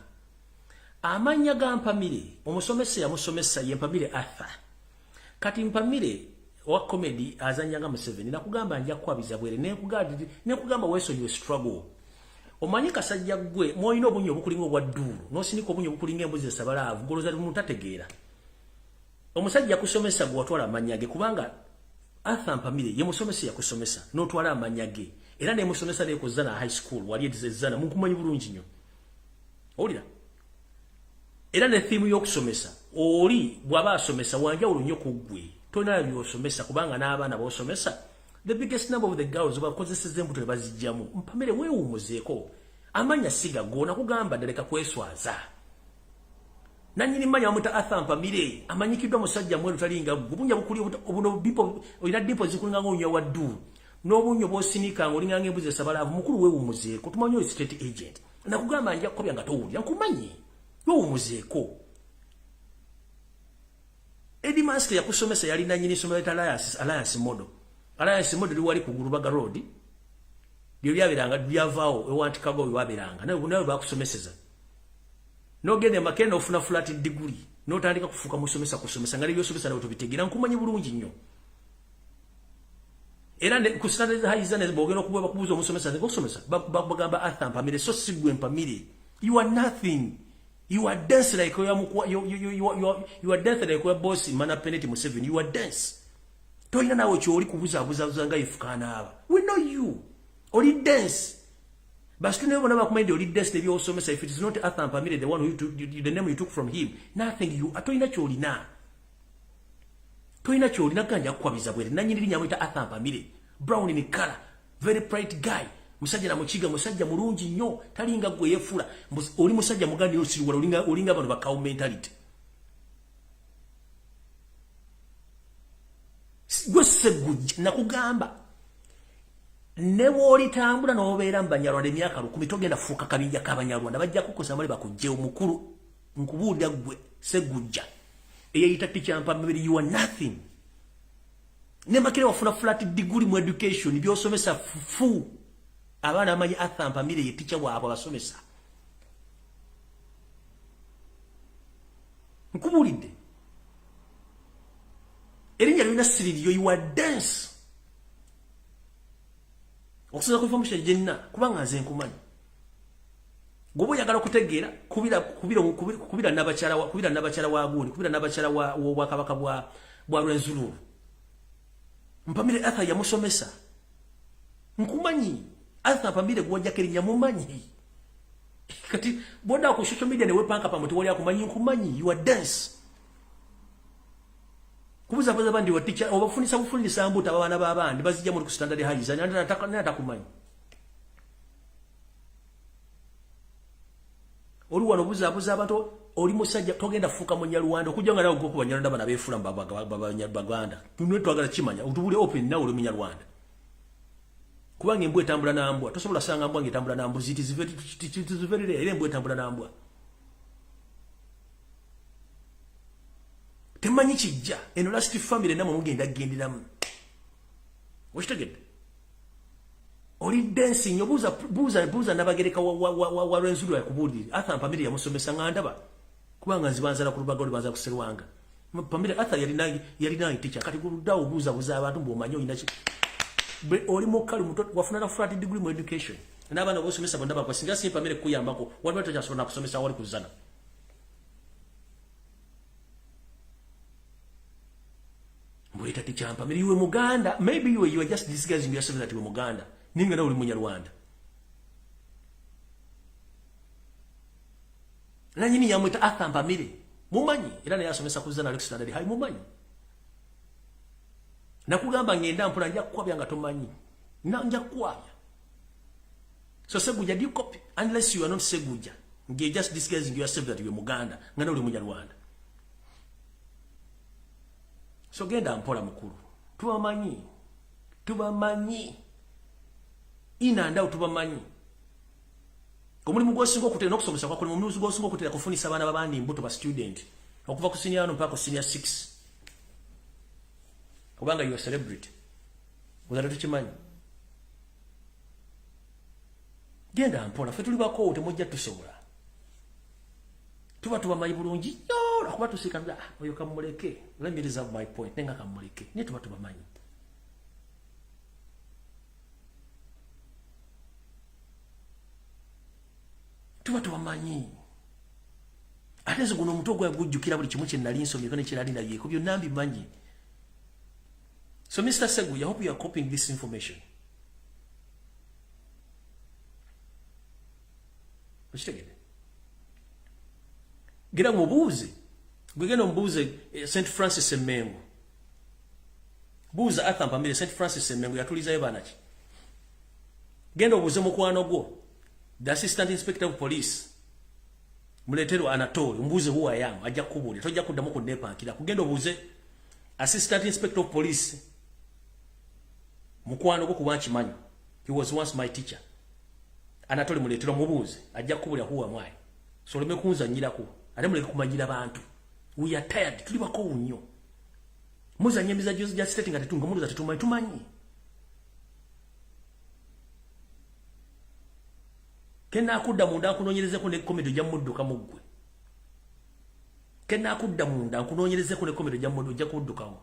Amanya ga mpamire, omusomesa ya musomesa ye mpamire Arthur. Kati mpamire wa comedy azanyanga mu 7 nakugamba nja kwabiza bwere ne kugamba weso you struggle. Omanyi kasajja gwe moyino obunyo obukulinga obwa ddulu nosiniko obunyo obukulinga embuzi esabalavu goloza mutategeera. Omusajja kusomesa gwe watwala amanyage kubanga Arthur mpamire ye musomesa yakusomesa n'otwala amanyage era ne musomesa ne kuzana high school wali edizana mukumanyi bulungi nnyo. Olira era ne theme y'okusomesa oli bwaba asomesa wanja olunyo kugwe tona byosomesa kubanga n'abaana bosomesa the biggest number of the girls bakozeseza embuto bazijjamu mpamire weewumuzeeko amanya siga gona kugamba daleka kweswaza nanyini manya amuta Arthur mpamire amanyikidwa musajja mweru talinga gubunya bukuli obuno bipo olina dipo zikulinga ngonyo waddu n'obunyo bosinika ngolinga ngembuze sabalavu mukulu weewumuzeeko tumanyo state agent nakugamba nja kobya nga towulira nkumanyi weewumuzeeko Eddie Master yakusomesa yali nanyini somero alliance model wali ku Gulubaga road byo byabiranga byavaawo ewantikago byabiranga nawe bakusomeseza no gende makenda ofuna flat degree no tandika kufuka kusomesa ngali byosomesa nawe tubitegira nkumanyi bulungi nnyo era ne ku standard high zane bogeno kubuza omusomesa ngosomesa bagamba Arthur mpamire so sigwe mpamire you are nothing. You are dense like you are dense like your boss mana penalty mu 7. You are dense. Toina nawe chori kubuza nga ifukana aba. We know you. Oli dense. But you never bakumainde oli dense ne byosomesa if it is not Arthur Mpamire the one who took the name you took from him. Nothing you atoina chori na. Toina chori na kanja kwabiza bwere. Nanyiri nyamwita Arthur Mpamire. Brown in color. Very bright guy. Musajja na mukiga musajja mulungi nnyo talinga gwe yefula oli musajja mugandi osiriwala olinga abantu bakawo mentality gwe Segujja nakugamba ne woli tambula n'obeera mbanyarwanda emyaka 10 togenda fuuka kabinja k'abanyarwanda bajja kukosa mali bakujje omukulu nkubuulira gwe Segujja eyayita teacher mpamire you are nothing ne makire wafuna flat degree mu education byosomesa fu abana amanyi Arthur Mpamire ye teacher waabo basomesa nkubulidde erinnya lina siriyo you are dense okusoza ku information jenna kubanga nze nkumanyi gobo yagala kutegeera kubira nabakyala wa gundi kubira nabakyala wa kabaka bwa Rwenzururu Mpamire Arthur yamusomesa nkumanyi Arthur Mpamire gwajja kerinya mumanyi kati boda ku social media ne wepanka pamoto wali akumanyi nkumanyi you are dense kubuza bandi wa teacher obafunisa mbuta abana babandi bazijja mu standard high zani nataka kumanyi oli wano buza abantu oli musajja togenda fuka mu Nyarwanda okujja nga nawo gwo ku Banyarwanda bana befula Baganda tunwe twagala kimanya utubule open nawo oli mu Nyarwanda kubanga embwe tambula nambwa tosobola sanga mbwa ngetambula nambwa it is very rare embwe tambula nambwa temanyi kijja eno last family namwe mugenda genderamu okitegedde oli dancing buza nabagereka wa Rwenzururu yakubulira Arthur Mpamire yamusomesa ngandaba kubanga nzibanzala ku Lubaga olibanza kuserwanga Mpamire Arthur yalina teacher kati guludawo buza abantu mbomanyo inachi oli mukali muto wafuna na flat degree mu education n'abana bosomesa bondaba kwa singa si Mpamire kuyambako wali batajasona kusomesa wali kuzana mwita teacher Mpamire you Muganda maybe you are just disguising yourself that you are Muganda ninga na uli Munyarwanda nanyini yamwita Arthur Mpamire mumanyi era ne yasomesa kuzana Alex Standard High mumanyi nakugamba ngenda mpula nja kwabya nga tomanyi nanja kwabya so Segujja do you copy unless you are not Segujja nge just disguising yourself that you are Muganda ngana uli Munyarwanda so genda mpola mukulu tubamanyi ina ndao tubamanyi Komulimu gwosinga okutera n'okusomesa kwa mulimu gwosinga okutera kufunisa abaana babandi mbuto ba student okuva ku senior 1 mpaka ku senior 6 kubanga you are celebrity uzalatu kimanyi genda mpola fe tuli bako temujja tusobola tuba tubamanyi bulungi yo akuba tusika oyo kamuleke let me reserve my point nenga kamuleke ne tuba tubamanyi tuba tubamanyi atezo guno omuntu ogwa gujjukira buli kimu kye nali nsomye kone kirali na yeko byo nambi manyi. So Mr. Segu, I hope you are copying this information. Genda mubuuze gwegenda omubuuze St. Francis Emengo buuza Atham St. Francis Emengo yatulizayo banaki genda obuuze mukwano gwo the assistant inspector of police muletero Anatole mbuuze huwa yangu ajja kubuli tojja kuddamu kunnepankira kugenda obuuze assistant inspector of police mukwano gwo kuba kimanyi he was once my teacher Anatole muletero mubuuze ajja kubuli huwa mwayi so leme kunzanyirako ate muleke kumanyira abantu we are tired tuli bako unyo muzanye emiza just stating ati tunga muluza tumanyi kena akudda munda kunonyereze ko ne comedy jja mudduka muggwe kena akudda munda kunonyereze ko ne comedy jja muddu jja kuddukawo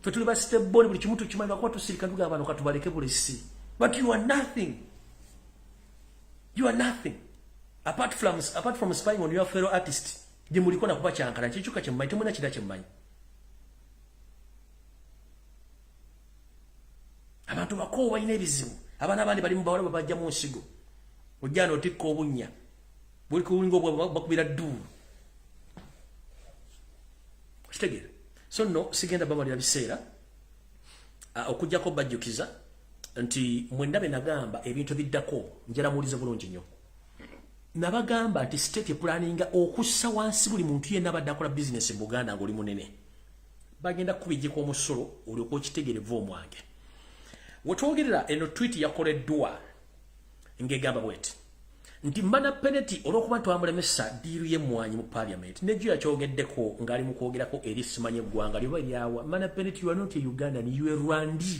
Fetuli ba step boni buli kimuntu kimanyi kwa tusirika nduga abantu katubaleke bulisi but you are nothing. You are nothing. Apart from spying on your fellow artist. Jimuliko na kuba chankana chichuka chemmanyi temuna kida chemmanyi. Abantu bako balina ebizibu. Abaana abandi bali mubawala babajja mu nsigo. Ojjana otikko obunya. Buli kulingo bakubira ddulu. Kitegera. So no sigenda bamalira biseera. Okujjako bajjukiza nti mwendabe nagamba ebintu biddako njala mulize bulungi nnyo nabagamba nti state planning okussa wansi buli muntu yenna badde akola business mu Buganda ng'oli munene bagenda kubijjeko omusolo olyoka okitegerevu omwange wetwogerera eno tweet yakoleddwa ng'egamba bweti nti mana penalty olw'okuba twamulemesa diiru y'emmwanyi mu parliament nejjo yakyogeddeko ng'ali mu kwogerako eri simanyi eggwanga lyoba lyawa mana penalty you are not a Ugandan you are Rwandi.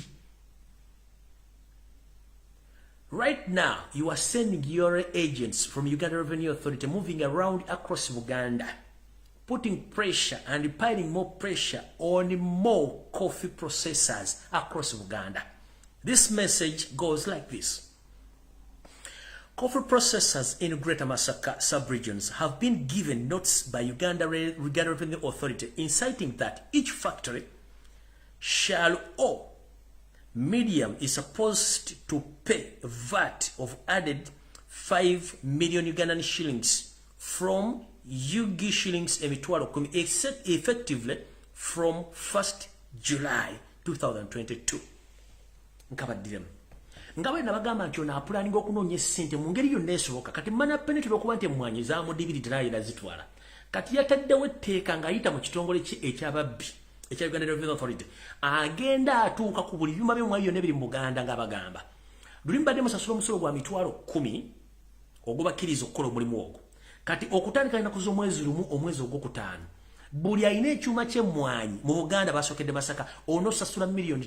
Right now, you are sending your agents from Uganda Revenue Authority moving around across Uganda, putting pressure and piling more pressure on more coffee processors across Uganda. This message goes like this. Coffee processors in Greater Masaka sub-regions have been given notice by Uganda Revenue Authority inciting that each factory shall owe medium is supposed to pay a VAT of added 5 million Ugandan shillings from Yugi shillings emitwalo kumi effectively from 1st July 2022. Nkabaddiremu. Ngabe nabagamba nti ona planning okunoonya ssente mu ngeri yonna esoboka kati mana penalty lw'okuba nti emmwanyi zaamudibiri diraayira zitwala. Kati yataddewo etteeka ng'ayita mu kitongole ekyababbi. Echa Uganda Revenue Authority agenda atuuka ku buli byuma by'omwayi byonna ebiri mu Buganda ng'abagamba lulimbadde musasula omusolo gwa mitwalo 10 ogubakkiriza okukola omulimu ogwo kati okutandika ennaku z'omwezi lumu omwezi ogwokutaano buli alina ekyuma ky'emmwanyi mu Buganda basookedde Masaka onosasula $5 million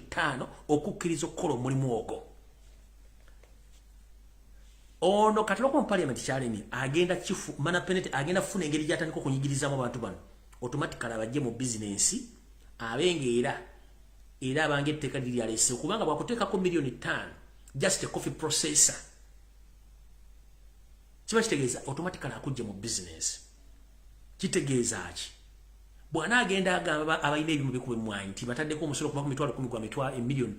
okukkiriza okukola omulimu ogwo ono kati lw'okuba mu parliament kyalemi agenda chifu mana penalty agenda kufuna engeri gy'atandika okunyigirizamu abantu bano automatically abajje mu business abengeera era abange etteeka liri alese kubanga bwakuteekako $5 million just a coffee processor kiba kitegeeza automatically akujja mu business kitegeeza ki bwana agenda agamba abalina ebimu bikuba emmwanyi nti bataddeko omusolo kuba ku mitwalo 10 gwa mitwalo $1 million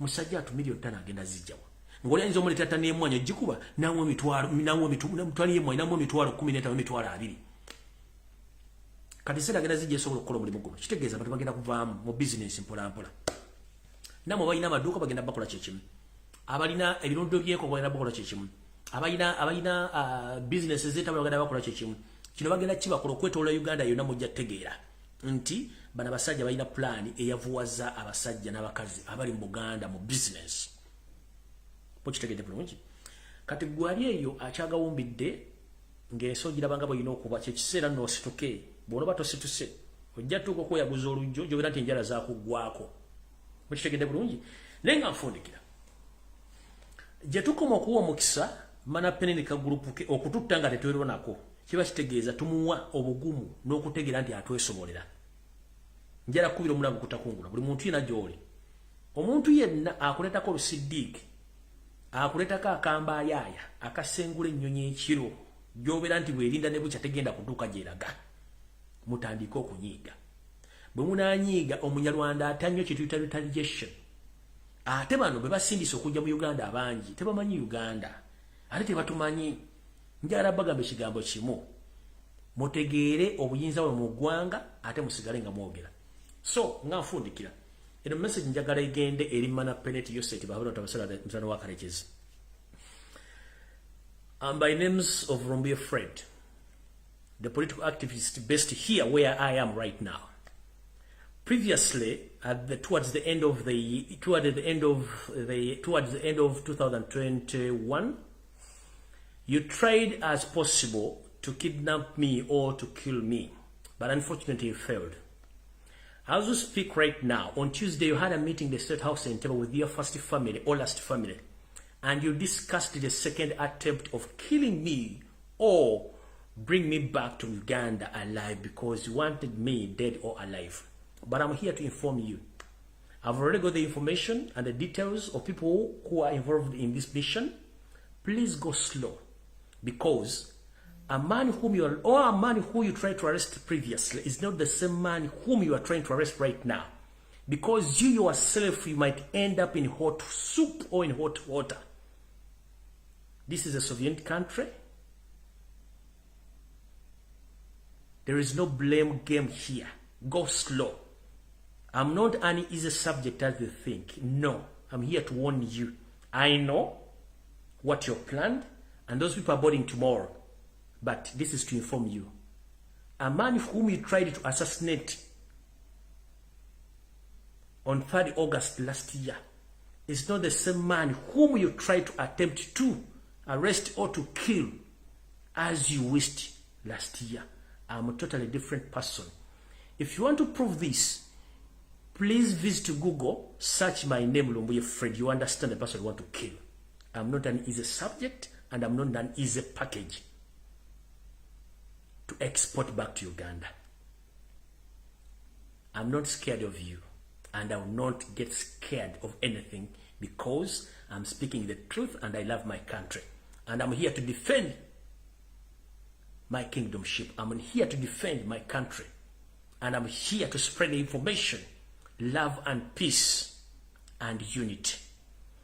musajja atu $1 million agenda zijjawa ng'oli ayinza omuleetera n'emmwanyi ogikuba namwe mitwalo y'emmwanyi namwe mitwalo 15 mitwalo 20 kati sera agenda zijja esobola okukola omulimu guno kitegeeza abantu bagenda kuvaamu mu business mpola mpola namwe balina amaduuka bagenda bakola kyekimu abalina ebirundo byeko bagenda bakola kyekimu abalina business zeetaba bagenda bakola kyekimu kino bagenda kibakola okwetoola Uganda yonna mujja tegeera nti bana basajja balina plan eyavuwaza abasajja n'abakazi abali mu Buganda mu business. Pochitegede bulungi. Kati gwali eyo akyagawumbidde ng'enso girabanga bw'olina okuba kyekiseera nno osituke bw'onoba tosituse ojja tuuka okweyaguza olujjo gy'obeera nti enjala zaakuggwako. Pochitegede bulungi. Naye nga nfundikira gye tukoma okuwa omukisa mana penenika gurupu ke okututta nga tetuwerwa nako kiba kitegeeza tumuwa obugumu n'okutegeera nti atwesobolera. Njala kubira omulango kutakungula buli muntu yena gy'oli. Omuntu yenna akuleetako olusiddiiki akuleetako akambayaaya akasengula ennyonyi ekiro gy'obeera nti bwerinda ne bukya tegenda kutuuka gy'eraga mutandike okunyiiga. Bwe munaanyiiga omunyarwanda atannyo kye tuyita retaliation. Ate bano bwe basindise okujja mu Uganda abangi tebamanyi Uganda ate tebatumanyi. Njala bagamba ekigambo kimu mutegeere obuyinza bwe mu ggwanga ate musigale nga mwogera. So nga nfundikira eno message njagala egende eri mana peneti yoseti babula tabasala mtano wa Karekezi. By names of Lumbuye Fred, the political activist based here where I am right now. Previously, towards the end of 2021, you tried as possible to kidnap me or to kill me, but unfortunately you failed. As we speak right now, on Tuesday you had a meeting in the State House in Entebbe with your first family or last family, and you discussed the second attempt of killing me or bring me back to Uganda alive because you wanted me dead or alive. But I'm here to inform you. I've already got the information and the details of people who are involved in this mission. Please go slow, because a man who you tried to arrest previously is not the same man whom you are trying to arrest right now. Because you yourself, you might end up in hot soup or in hot water. This is a Soviet country. There is no blame game here. Go slow. I'm not an easy subject as you think. No, I'm here to warn you. I know what you planned, and those people are boarding tomorrow. But this is to inform you. A man whom you tried to assassinate on 3rd August last year is not the same man whom you tried to attempt to arrest or to kill as you wished last year. I'm a totally different person. If you want to prove this, please visit Google, search my name, Lumbuye Fred. You understand the person you want to kill. I'm not an easy subject, and I'm not an easy package to export back to Uganda. I'm not scared of you, and I will not get scared of anything, because I'm speaking the truth and I love my country. And I'm here to defend my kingdomship. I'm here to defend my country. And I'm here to spread the information, love and peace and unity.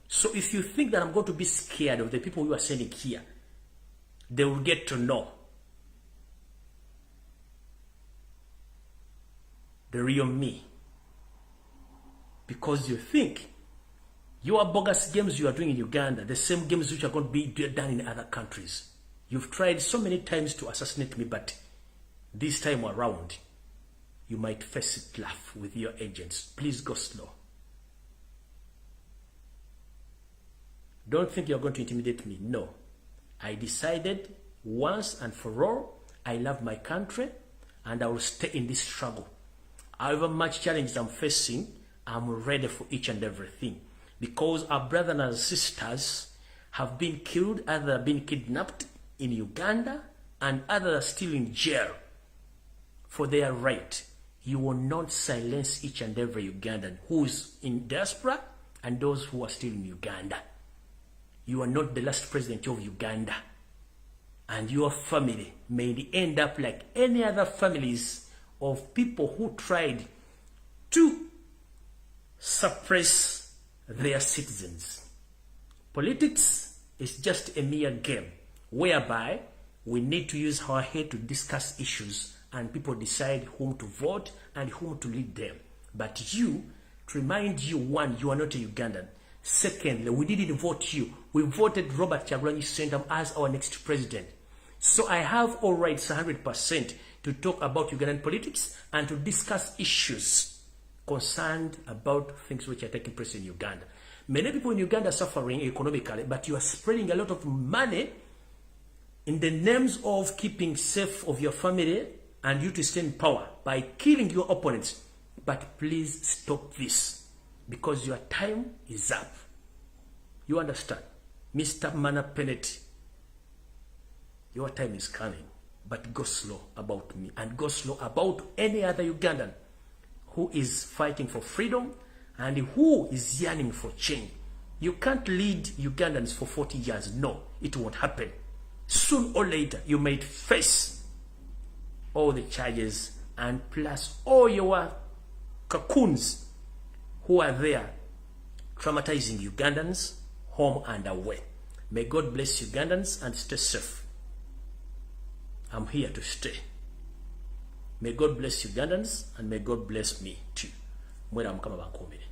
So if you think that I'm going to be scared of the people you are sending here, they will get to know the real me. Because you think your bogus games you are doing in Uganda, the same games which are going to be done in other countries. You've tried so many times to assassinate me, but this time around, you might face it laugh with your agents. Please go slow. Don't think you're going to intimidate me. No. I decided once and for all, I love my country and I will stay in this struggle. However much challenges I'm facing, I'm ready for each and everything. Because our brothers and sisters have been killed, others have been kidnapped in Uganda, and others are still in jail for their right. You will not silence each and every Ugandan who is in diaspora and those who are still in Uganda. You are not the last president of Uganda. And your family may end up like any other families of people who tried to suppress their citizens. Politics is just a mere game whereby we need to use our head to discuss issues and people decide whom to vote and whom to lead them. But you, to remind you, one, you are not a Ugandan. Secondly, we didn't vote you. We voted Robert Kyagulanyi Ssentamu as our next president. So I have all rights 100% to talk about Ugandan politics and to discuss issues concerned about things which are taking place in Uganda. Many people in Uganda are suffering economically, but you are spreading a lot of money in the names of keeping safe of your family and you to stay in power by killing your opponents. But please stop this, because your time is up. You understand? Mr. Mana Peneti, your time is coming, but go slow about me and go slow about any other Ugandan who is fighting for freedom and who is yearning for change. You can't lead Ugandans for 40 years. No, it won't happen. Soon or later, you may face all the charges and plus all your cocoons who are there traumatizing Ugandans home and away. May God bless Ugandans and stay safe. I'm here to stay. May God bless Ugandans and may God bless me too. Mwera mukama bankomere.